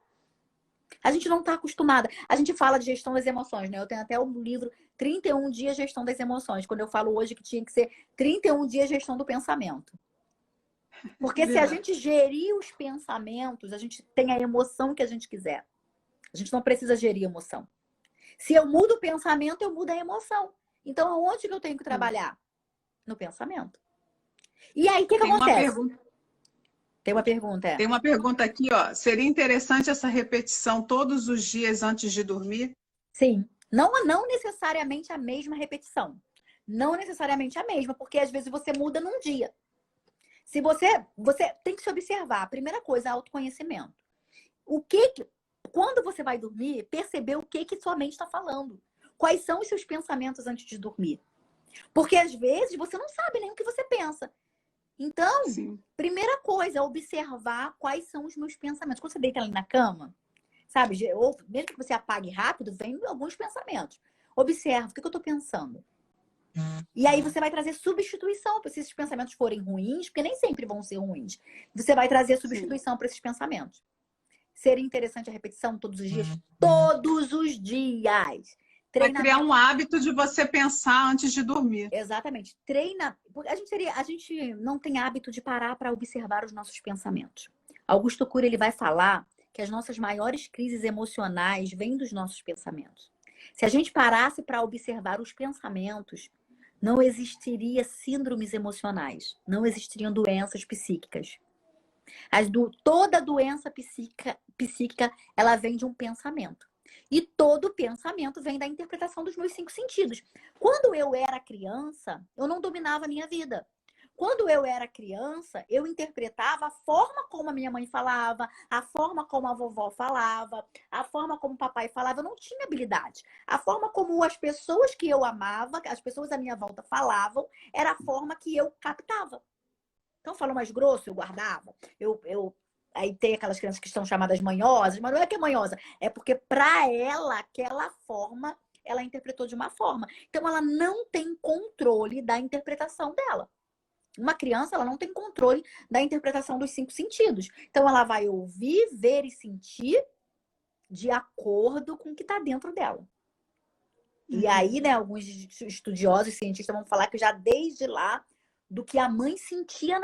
A gente não está acostumada. A gente fala de gestão das emoções, né? Eu tenho até o livro 31 dias gestão das emoções. Quando eu falo hoje que tinha que ser 31 dias gestão do pensamento. Porque se a Verdade. gente gerir os pensamentos, a gente tem a emoção que a gente quiser. A gente não precisa gerir emoção. Se eu mudo o pensamento, eu mudo a emoção. Então, aonde que eu tenho que trabalhar? No pensamento. E aí, o que Tem uma acontece? pergunta. Tem uma pergunta, Tem uma pergunta aqui, ó. Seria interessante essa repetição todos os dias antes de dormir? Sim. Não necessariamente a mesma repetição. Não necessariamente a mesma, porque às vezes você muda num dia. Se você tem que se observar. A primeira coisa, autoconhecimento. Quando você vai dormir, perceber o que sua mente está falando. Quais são os seus pensamentos antes de dormir? Porque às vezes você não sabe nem o que você pensa. Então, Sim. primeira coisa, observar quais são os meus pensamentos. Quando você deita ali na cama, sabe? Ou mesmo que você apague rápido, vem alguns pensamentos. Observa, o que eu estou pensando? E aí você vai trazer substituição para se esses pensamentos forem ruins, porque nem sempre vão ser ruins. Você vai trazer substituição para esses pensamentos. Seria interessante a repetição todos os dias? Todos os dias! Vai criar um hábito de você pensar antes de dormir. Exatamente. Treina. A gente não tem hábito de parar para observar os nossos pensamentos. Augusto Cury, ele vai falar que as nossas maiores crises emocionais vêm dos nossos pensamentos. Se a gente parasse para observar os pensamentos, não existiria síndromes emocionais, não existiriam doenças psíquicas. Toda doença psíquica, ela vem de um pensamento. E todo pensamento vem da interpretação dos meus 5 sentidos. Quando eu era criança, eu não dominava a minha vida. Quando eu era criança, eu interpretava a forma como a minha mãe falava, a forma como a vovó falava, a forma como o papai falava. Eu não tinha habilidade. A forma como as pessoas que eu amava, as pessoas à minha volta falavam, era a forma que eu captava. Então, falou mais grosso, eu guardava. Aí tem aquelas crianças que estão chamadas manhosas, mas não é que é manhosa, é porque para ela, aquela forma, ela interpretou de uma forma. Então, ela não tem controle da interpretação dela. Uma criança, ela não tem controle da interpretação dos 5 sentidos. Então, ela vai ouvir, ver e sentir de acordo com o que está dentro dela. E aí, né, alguns estudiosos, cientistas vão falar que já desde lá, do que a mãe sentia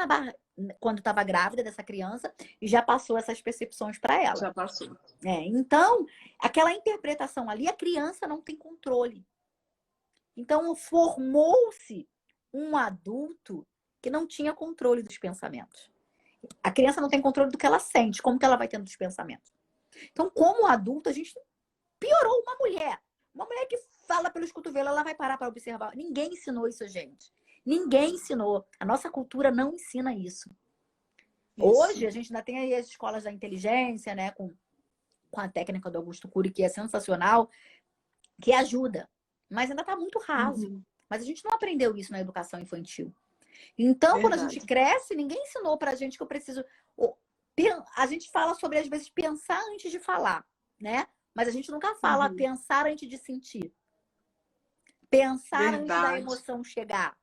quando estava grávida dessa criança, e já passou essas percepções para ela. Já passou. Então, aquela interpretação ali, a criança não tem controle. Então, formou-se um adulto que não tinha controle dos pensamentos. A criança não tem controle do que ela sente, como que ela vai tendo dos pensamentos. Então, como adulto, a gente piorou uma mulher. Uma mulher que fala pelos cotovelos, ela vai parar para observar. Ninguém ensinou isso, gente. Ninguém ensinou. A nossa cultura não ensina isso. Hoje, a gente ainda tem aí as escolas da inteligência, né? Com a técnica do Augusto Cury, que é sensacional, que ajuda. Mas ainda está muito raso. Mas a gente não aprendeu isso na educação infantil. Então, quando a gente cresce, ninguém ensinou pra gente que eu preciso... A gente fala sobre, às vezes, pensar antes de falar, né? Mas a gente nunca fala pensar antes de sentir. Pensar antes da emoção chegar.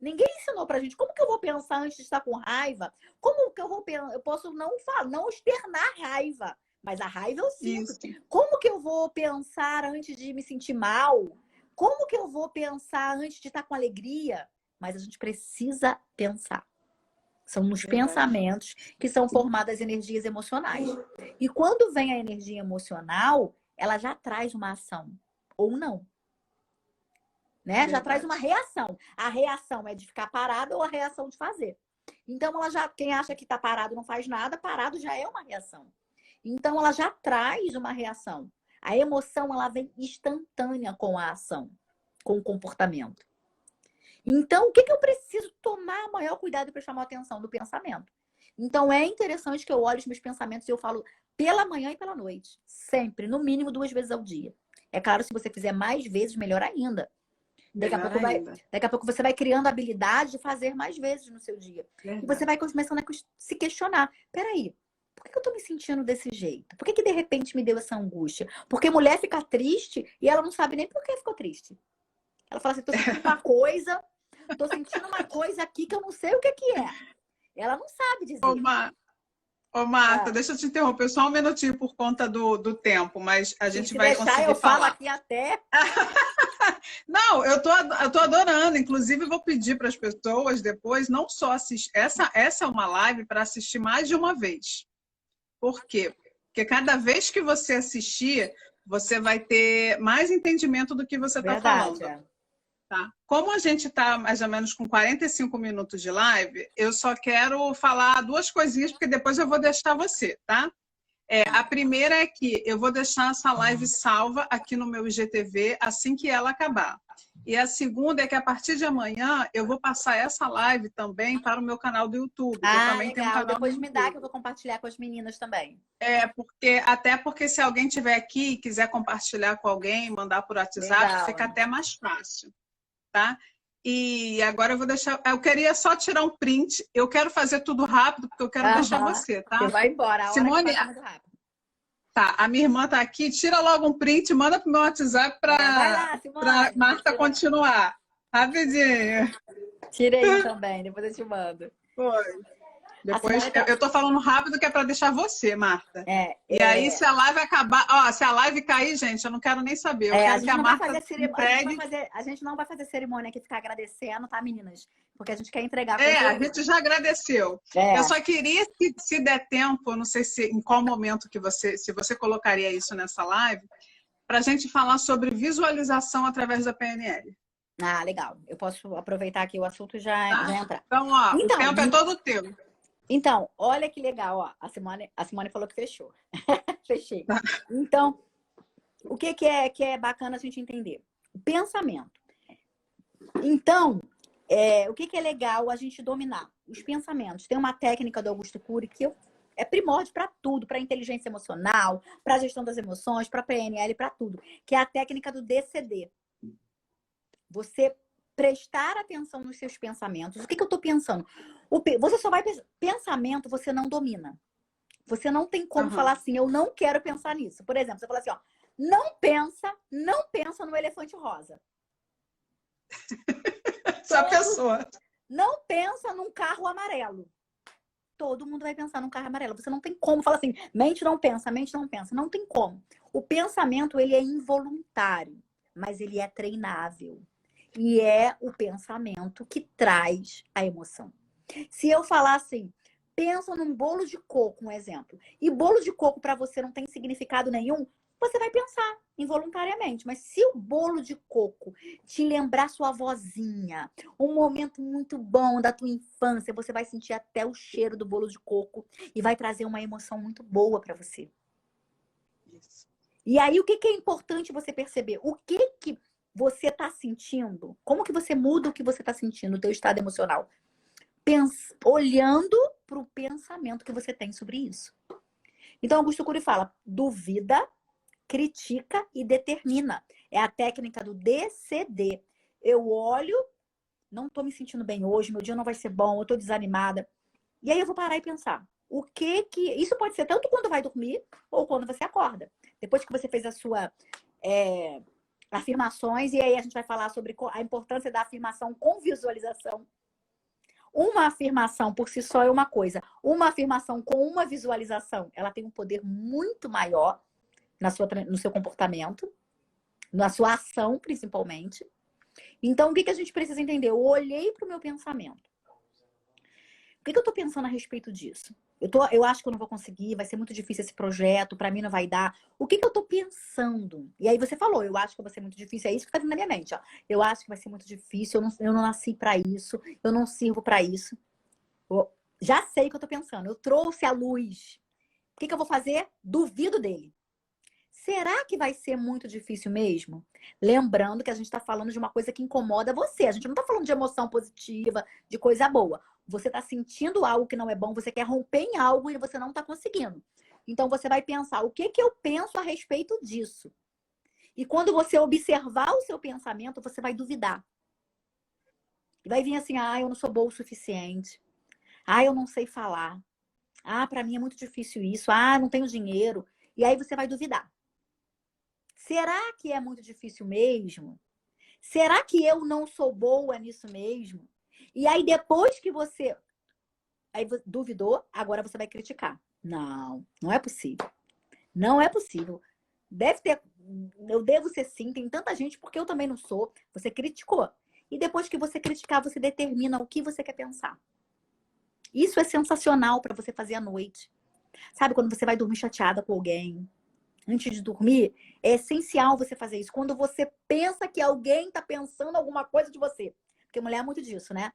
Ninguém ensinou pra gente como que eu vou pensar antes de estar com raiva. Como que eu vou pensar? Eu posso não falar, não externar raiva, mas a raiva eu sinto. Como que eu vou pensar antes de me sentir mal? Como que eu vou pensar antes de estar com alegria? Mas a gente precisa pensar. São nos pensamentos que são formadas energias emocionais. E quando vem a energia emocional, ela já traz uma ação. Ou não. Né? Já traz uma reação. A reação é de ficar parado ou a reação de fazer. Então, quem acha que está parado não faz nada, parado já é uma reação. Então, ela já traz uma reação. A emoção, ela vem instantânea com a ação, com o comportamento. Então, o que eu preciso tomar maior cuidado para chamar a atenção do pensamento? Então, é interessante que eu olhe os meus pensamentos e eu falo pela manhã e pela noite. Sempre, no mínimo 2 vezes ao dia. É claro, se você fizer mais vezes, melhor ainda. Daqui a pouco você vai criando a habilidade de fazer mais vezes no seu dia. E você vai começando a se questionar. Peraí, por que eu tô me sentindo desse jeito? Por que de repente me deu essa angústia? Porque mulher fica triste e ela não sabe nem por que ficou triste. Ela fala assim, tô sentindo uma coisa aqui que eu não sei o que é. Ela não sabe dizer. Ô, Marta, deixa eu te interromper só um minutinho por conta do tempo, mas a gente vai conseguir eu falar. Falo aqui até... Não, eu tô adorando. Inclusive, vou pedir para as pessoas depois não só assistir. Essa é uma live para assistir mais de uma vez. Por quê? Porque cada vez que você assistir, você vai ter mais entendimento do que você está falando. Tá? Como a gente está mais ou menos com 45 minutos de live, eu só quero falar 2 coisinhas, porque depois eu vou deixar você, tá? A primeira é que eu vou deixar essa live salva aqui no meu IGTV assim que ela acabar. E a segunda é que a partir de amanhã eu vou passar essa live também para o meu canal do YouTube. Eu também legal. tenho um canal depois me dá que eu vou compartilhar com as meninas também. Até porque se alguém estiver aqui e quiser compartilhar com alguém, mandar por WhatsApp, fica até mais fácil. Tá? E agora eu vou deixar... Eu queria só tirar um print. Eu quero fazer tudo rápido, porque eu quero deixar você, tá? Você vai embora. Simone, muito rápido. Tá, a minha irmã tá aqui, tira logo um print, manda pro meu WhatsApp Vai para lá, para Simone. Marta continuar. Rapidinho. Tirei um também, depois eu te mando. Foi. A Depois, Simone tá. eu tô falando rápido que é para deixar você, Marta. É, E aí, é, se a live acabar, ó, se a live cair, gente, eu não quero nem saber. Eu a quero que gente a não vai Marta fazer cerimônia, entregue. a gente não vai fazer cerimônia aqui ficar agradecendo, tá, meninas? Porque a gente quer entregar A conteúdo. gente já agradeceu. Eu É. só queria, se der tempo, eu não sei se em qual momento se você colocaria isso nessa live, para a gente falar sobre visualização através da PNL. Ah, legal. Eu posso aproveitar aqui o assunto e já Tá? entrar. Então, ó, o Então, tempo é todo teu. então, olha que legal, ó. A Simone falou que fechou. Fechei. Então, o que é bacana a gente entender? O pensamento. Então, o que é legal a gente dominar? Os pensamentos. Tem uma técnica do Augusto Cury que é primórdio para tudo, para inteligência emocional, para gestão das emoções, para PNL, para tudo, que é a técnica do DCD. Você prestar atenção nos seus pensamentos. O que eu estou pensando? Você só vai pensamento, você não domina. Você não tem como falar assim, eu não quero pensar nisso. Por exemplo, você fala assim, ó, não pensa no elefante rosa. Essa pessoa. Não pensa num carro amarelo. Todo mundo vai pensar num carro amarelo. Você não tem como falar assim, mente não pensa, mente não pensa. Não tem como. O pensamento, ele é involuntário, mas ele é treinável. E é o pensamento que traz a emoção. Se eu falar assim, pensa num bolo de coco, um exemplo, e bolo de coco para você não tem significado nenhum, você vai pensar involuntariamente. Mas se o bolo de coco te lembrar sua vozinha, um momento muito bom da tua infância, você vai sentir até o cheiro do bolo de coco e vai trazer uma emoção muito boa para você. Isso. E aí, o que é importante você perceber? O que você está sentindo? Como que você muda o que você está sentindo, o teu estado emocional? Olhando para o pensamento que você tem sobre isso. Então, Augusto Cury fala, duvida, critica e determina. É a técnica do DCD. Eu olho, não estou me sentindo bem hoje, meu dia não vai ser bom, eu estou desanimada. E aí eu vou parar e pensar, o que que... Isso pode ser tanto quando vai dormir ou quando você acorda. Depois que você fez a sua afirmações, e aí a gente vai falar sobre a importância da afirmação com visualização. Uma afirmação por si só é uma coisa. Uma afirmação com uma visualização, ela tem um poder muito maior no seu comportamento, na sua ação, principalmente. Então, o que a gente precisa entender? Eu olhei para o meu pensamento. O que eu estou pensando a respeito disso? Eu acho que eu não vou conseguir, vai ser muito difícil esse projeto, para mim não vai dar. O que eu estou pensando? E aí você falou, eu acho que vai ser muito difícil, é isso que está vindo na minha mente. Ó. Eu acho que vai ser muito difícil, eu não nasci para isso, eu não sirvo para isso. Já sei o que eu estou pensando, eu trouxe a luz. O que eu vou fazer? Duvido dele. Será que vai ser muito difícil mesmo? Lembrando que a gente está falando de uma coisa que incomoda você. A gente não está falando de emoção positiva, de coisa boa. Você está sentindo algo que não é bom, você quer romper em algo e você não está conseguindo. Então você vai pensar, o que eu penso a respeito disso? E quando você observar o seu pensamento, você vai duvidar. E vai vir assim, eu não sou boa o suficiente. Eu não sei falar. Para mim é muito difícil isso. Não tenho dinheiro. E aí você vai duvidar. Será que é muito difícil mesmo? Será que eu não sou boa nisso mesmo? E aí, depois que você duvidou, agora você vai criticar. Não, não é possível. Não é possível. Eu devo ser sim, tem tanta gente, porque eu também não sou. Você criticou. E depois que você criticar, você determina o que você quer pensar. Isso é sensacional para você fazer à noite. Sabe quando você vai dormir chateada com alguém? Antes de dormir, é essencial você fazer isso. Quando você pensa que alguém está pensando alguma coisa de você. Porque mulher é muito disso, né?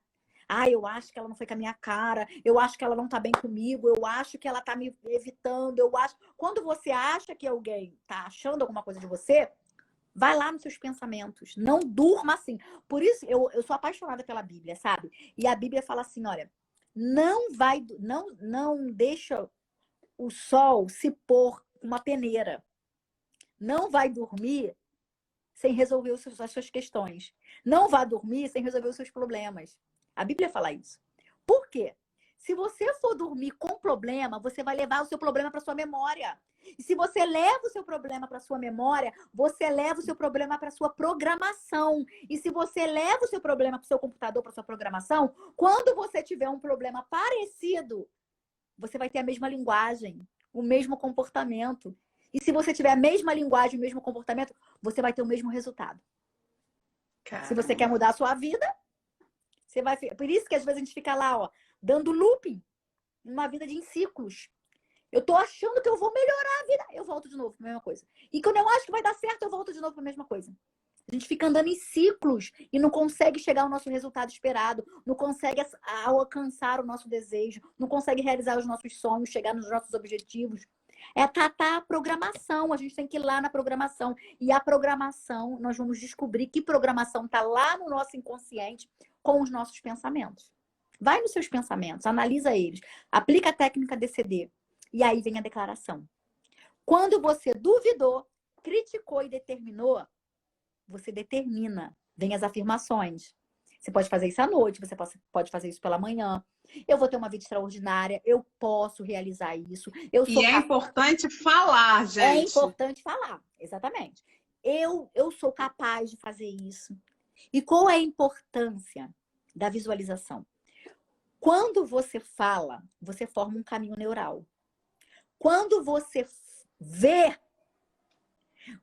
Eu acho que ela não foi com a minha cara. Eu acho que ela não tá bem comigo. Eu acho que ela tá me evitando. Eu acho... Quando você acha que alguém tá achando alguma coisa de você, vai lá nos seus pensamentos. Não durma assim. Por isso, eu sou apaixonada pela Bíblia, sabe? E a Bíblia fala assim, olha, não deixa o sol se pôr uma peneira. Não vai dormir sem resolver as suas questões. Não vá dormir sem resolver os seus problemas. A Bíblia fala isso. Por quê? Se você for dormir com problema, você vai levar o seu problema para sua memória. E se você leva o seu problema para sua memória, você leva o seu problema para sua programação. E se você leva o seu problema para o seu computador, para sua programação, quando você tiver um problema parecido, você vai ter a mesma linguagem, o mesmo comportamento. E se você tiver a mesma linguagem, o mesmo comportamento, você vai ter o mesmo resultado. Caramba. Se você quer mudar a sua vida, você vai... Por isso que às vezes a gente fica lá, ó, dando looping, uma vida em ciclos. Eu tô achando que eu vou melhorar a vida, eu volto de novo para a mesma coisa. E quando eu acho que vai dar certo, eu volto de novo para a mesma coisa. A gente fica andando em ciclos e não consegue chegar ao nosso resultado esperado, não consegue alcançar o nosso desejo, não consegue realizar os nossos sonhos, chegar nos nossos objetivos. É a programação, a gente tem que ir lá na programação. E a programação, nós vamos descobrir que programação está lá no nosso inconsciente com os nossos pensamentos. Vai nos seus pensamentos, analisa eles, aplica a técnica DCD. E aí vem a declaração. Quando você duvidou, criticou e determinou, você determina. Vem as afirmações. Você pode fazer isso à noite, você pode fazer isso pela manhã. Eu vou ter uma vida extraordinária, eu posso realizar isso. E é importante falar, gente. É importante falar, exatamente. Eu sou capaz de fazer isso. E qual é a importância da visualização? Quando você fala, você forma um caminho neural. Quando você vê,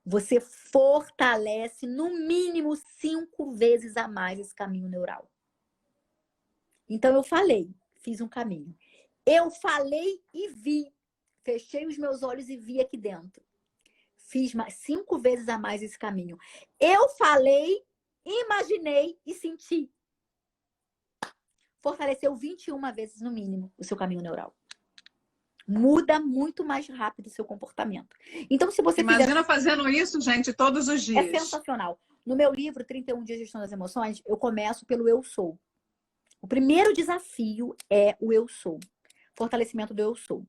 você fortalece no mínimo 5 vezes a mais esse caminho neural. Então eu falei, fiz um caminho. Eu falei e vi. Fechei os meus olhos e vi aqui dentro. Fiz 5 vezes a mais esse caminho. Eu falei, imaginei e senti. Fortaleceu 21 vezes no mínimo o seu caminho neural. Muda muito mais rápido o seu comportamento. Então, se você Imagina fazendo isso, gente, todos os dias. É sensacional. No meu livro, 31 Dias de Gestão das Emoções, eu começo pelo eu sou. O primeiro desafio é o eu sou. Fortalecimento do eu sou.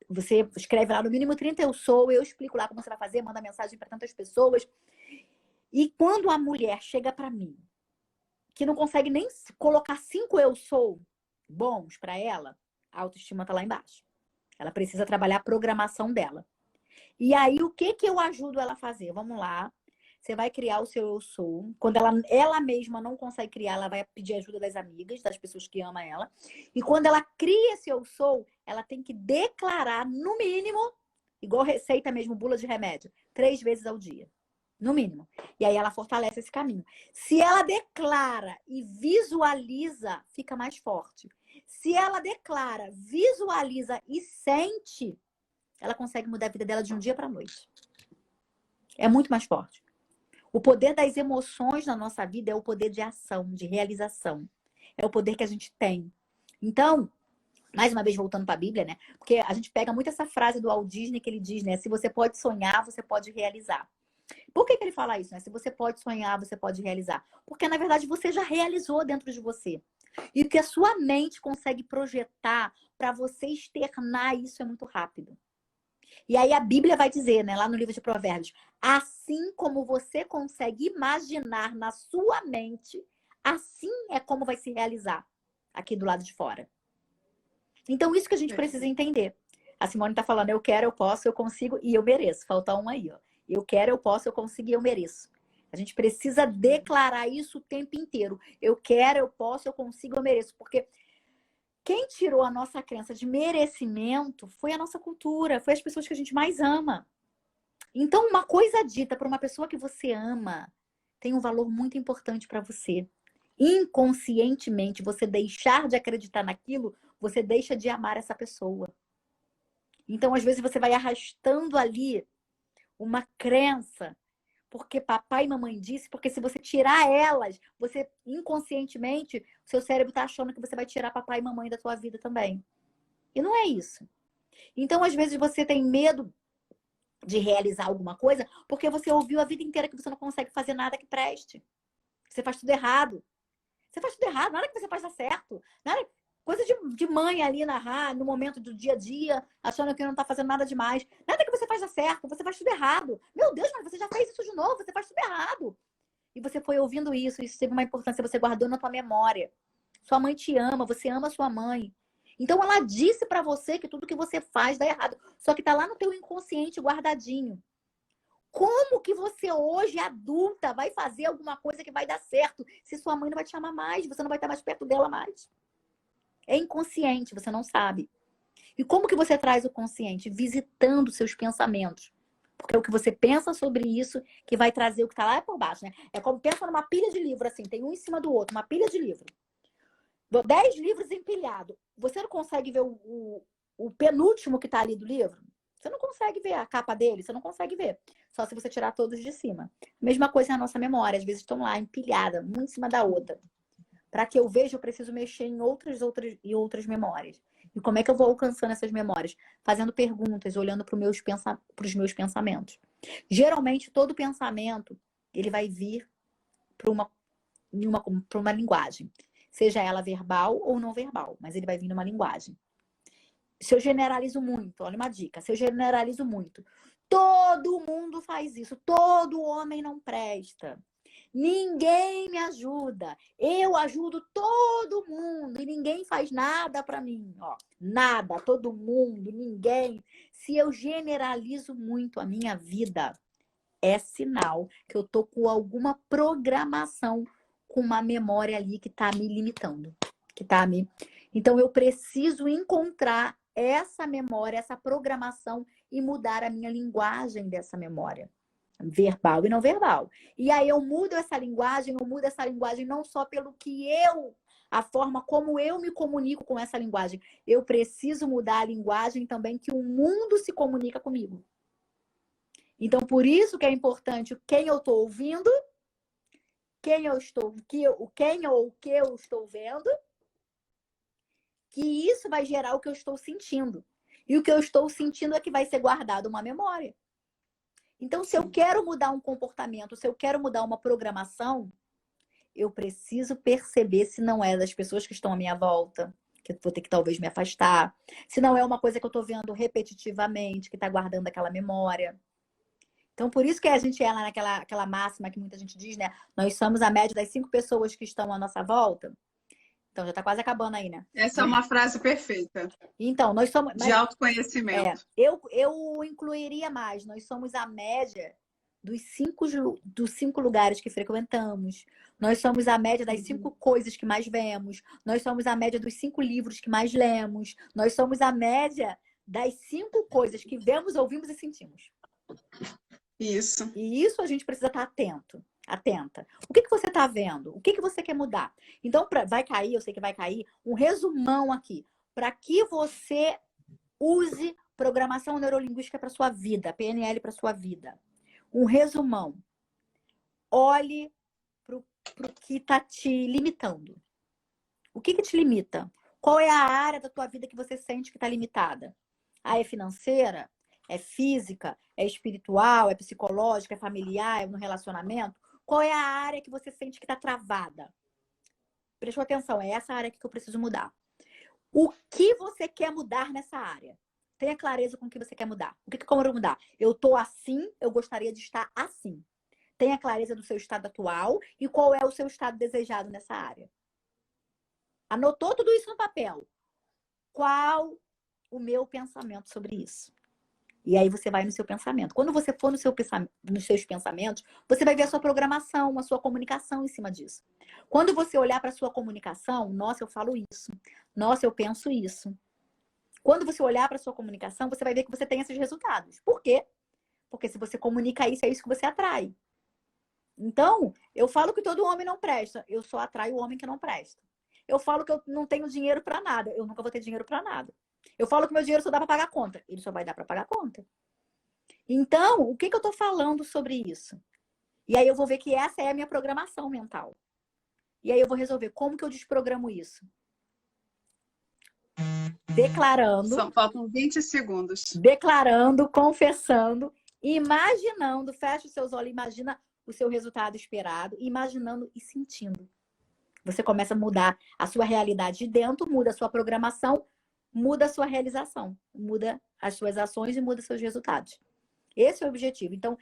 Você escreve lá no mínimo 30 eu sou, eu explico lá como você vai fazer, manda mensagem para tantas pessoas. E quando a mulher chega para mim, que não consegue nem colocar 5 eu sou bons para ela, a autoestima tá lá embaixo. Ela precisa trabalhar a programação dela. E aí, o que eu ajudo ela a fazer? Vamos lá. Você vai criar o seu eu sou. Quando ela mesma não consegue criar, ela vai pedir ajuda das amigas, das pessoas que amam ela. E quando ela cria esse eu sou, ela tem que declarar, no mínimo, igual receita mesmo, bula de remédio, 3 vezes ao dia. No mínimo. E aí ela fortalece esse caminho. Se ela declara e visualiza, fica mais forte. Se ela declara, visualiza e sente, ela consegue mudar a vida dela de um dia para a noite. É muito mais forte. O poder das emoções na nossa vida é o poder de ação, de realização. É o poder que a gente tem. Então, mais uma vez voltando para a Bíblia, né? Porque a gente pega muito essa frase do Walt Disney que ele diz, né? Se você pode sonhar, você pode realizar. Por que ele fala isso, né? Se você pode sonhar, você pode realizar. Porque, na verdade, você já realizou dentro de você. E o que a sua mente consegue projetar para você externar isso é muito rápido. E aí a Bíblia vai dizer, né, lá no livro de Provérbios, assim como você consegue imaginar na sua mente, assim é como vai se realizar aqui do lado de fora. Então, isso que a gente precisa entender. A Simone está falando, eu quero, eu posso, eu consigo e eu mereço. Falta um aí, ó. Eu quero, eu posso, eu consigo e eu mereço. A gente precisa declarar isso o tempo inteiro. Eu quero, eu posso, eu consigo, eu mereço. Porque quem tirou a nossa crença de merecimento foi a nossa cultura, foi as pessoas que a gente mais ama. Então, uma coisa dita por uma pessoa que você ama tem um valor muito importante para você. Inconscientemente, você deixar de acreditar naquilo, você deixa de amar essa pessoa. Então, às vezes, você vai arrastando ali uma crença, porque papai e mamãe disse, porque se você tirar elas, você inconscientemente, seu cérebro está achando que você vai tirar papai e mamãe da sua vida também. E não é isso. Então, às vezes, você tem medo de realizar alguma coisa porque você ouviu a vida inteira que você não consegue fazer nada que preste. Você faz tudo errado. Você faz tudo errado, nada que você faz dar certo. Nada... Coisa de mãe ali no momento do dia a dia, achando que não tá fazendo nada demais. Nada que você faz dar certo, você faz tudo errado. Meu Deus, mas você já fez isso de novo, você faz tudo errado. E você foi ouvindo isso teve uma importância, você guardou na tua memória. Sua mãe te ama, você ama sua mãe. Então ela disse pra você que tudo que você faz dá errado. Só que tá lá no teu inconsciente guardadinho. Como que você hoje, adulta, vai fazer alguma coisa que vai dar certo se sua mãe não vai te amar mais, você não vai estar mais perto dela mais? É inconsciente, você não sabe. E como que você traz o consciente? Visitando seus pensamentos. Porque é o que você pensa sobre isso que vai trazer o que tá lá por baixo, né? É como pensa numa pilha de livro, assim, tem um em cima do outro, uma pilha de livro. 10 livros empilhados. Você não consegue ver o penúltimo que tá ali do livro? Você não consegue ver a capa dele, você não consegue ver. Só se você tirar todos de cima. Mesma coisa na nossa memória. Às vezes estão lá empilhadas, uma em cima da outra. Para que eu veja, eu preciso mexer em outras memórias. E como é que eu vou alcançando essas memórias? Fazendo perguntas, olhando para os meus pensamentos. Geralmente, todo pensamento, ele vai vir para uma linguagem. Seja ela verbal ou não verbal, mas ele vai vir numa linguagem. Se eu generalizo muito, olha uma dica, se eu generalizo muito, todo mundo faz isso, todo homem não presta. Ninguém me ajuda. Eu ajudo todo mundo e ninguém faz nada para mim. Ó, nada, todo mundo, ninguém. Se eu generalizo muito a minha vida, é sinal que eu tô com alguma programação, com uma memória ali que tá me limitando, Então eu preciso encontrar essa memória, essa programação e mudar a minha linguagem dessa memória. Verbal e não verbal. E aí eu mudo essa linguagem não só pelo que a forma como eu me comunico com essa linguagem. Eu preciso mudar a linguagem também que o mundo se comunica comigo. Então, por isso que é importante quem eu estou ouvindo, quem ou o que eu estou vendo, que isso vai gerar o que eu estou sentindo. E o que eu estou sentindo é que vai ser guardado uma memória. Então, se eu quero mudar um comportamento, se eu quero mudar uma programação, eu preciso perceber se não é das pessoas que estão à minha volta, que eu vou ter que talvez me afastar. Se não é uma coisa que eu estou vendo repetitivamente, que está guardando aquela memória. Então, por isso que a gente é lá aquela máxima que muita gente diz, né? Nós somos a média das 5 pessoas que estão à nossa volta. Então, já está quase acabando aí, né? Essa é uma frase perfeita. Então, nós somos... De autoconhecimento. Eu incluiria mais. Nós somos a média dos 5 lugares que frequentamos. Nós somos a média das 5 coisas que mais vemos. Nós somos a média dos 5 livros que mais lemos. Nós somos a média das 5 coisas que vemos, ouvimos e sentimos. Isso. E isso a gente precisa estar atenta. O que você está vendo? O que você quer mudar? Então, vai cair, eu sei que vai cair, um resumão aqui. Para que você use programação neurolinguística para sua vida, PNL para sua vida. Um resumão. Olhe para o que está te limitando. O que te limita? Qual é a área da tua vida que você sente que está limitada? Ah, é financeira? É física? É espiritual? É psicológica? É familiar? É no relacionamento? Qual é a área que você sente que está travada? Prestou atenção, é essa área que eu preciso mudar. O que você quer mudar nessa área? Tenha clareza com o que você quer mudar. O que eu quero mudar? Eu estou assim, eu gostaria de estar assim. Tenha clareza do seu estado atual e qual é o seu estado desejado nessa área. Anotou tudo isso no papel. Qual o meu pensamento sobre isso? E aí você vai no seu pensamento. Quando você for nos seus pensamentos, você vai ver a sua programação, a sua comunicação em cima disso. Quando você olhar para a sua comunicação, nossa, eu falo isso. Nossa, eu penso isso. Quando você olhar para a sua comunicação, você vai ver que você tem esses resultados. Por quê? Porque se você comunica isso, é isso que você atrai. Então, eu falo que todo homem não presta. Eu só atraio o homem que não presta. Eu falo que eu não tenho dinheiro para nada. Eu nunca vou ter dinheiro para nada. Eu falo que meu dinheiro só dá para pagar conta. Ele só vai dar para pagar conta. Então, o que eu estou falando sobre isso? E aí eu vou ver que essa é a minha programação mental. E aí eu vou resolver como que eu desprogramo isso. Declarando. Faltam 20 segundos. Declarando, confessando, imaginando. Fecha os seus olhos, imagina o seu resultado esperado, imaginando e sentindo. Você começa a mudar a sua realidade de dentro, muda a sua programação, muda a sua realização, muda as suas ações e muda seus resultados. Esse é o objetivo. Então,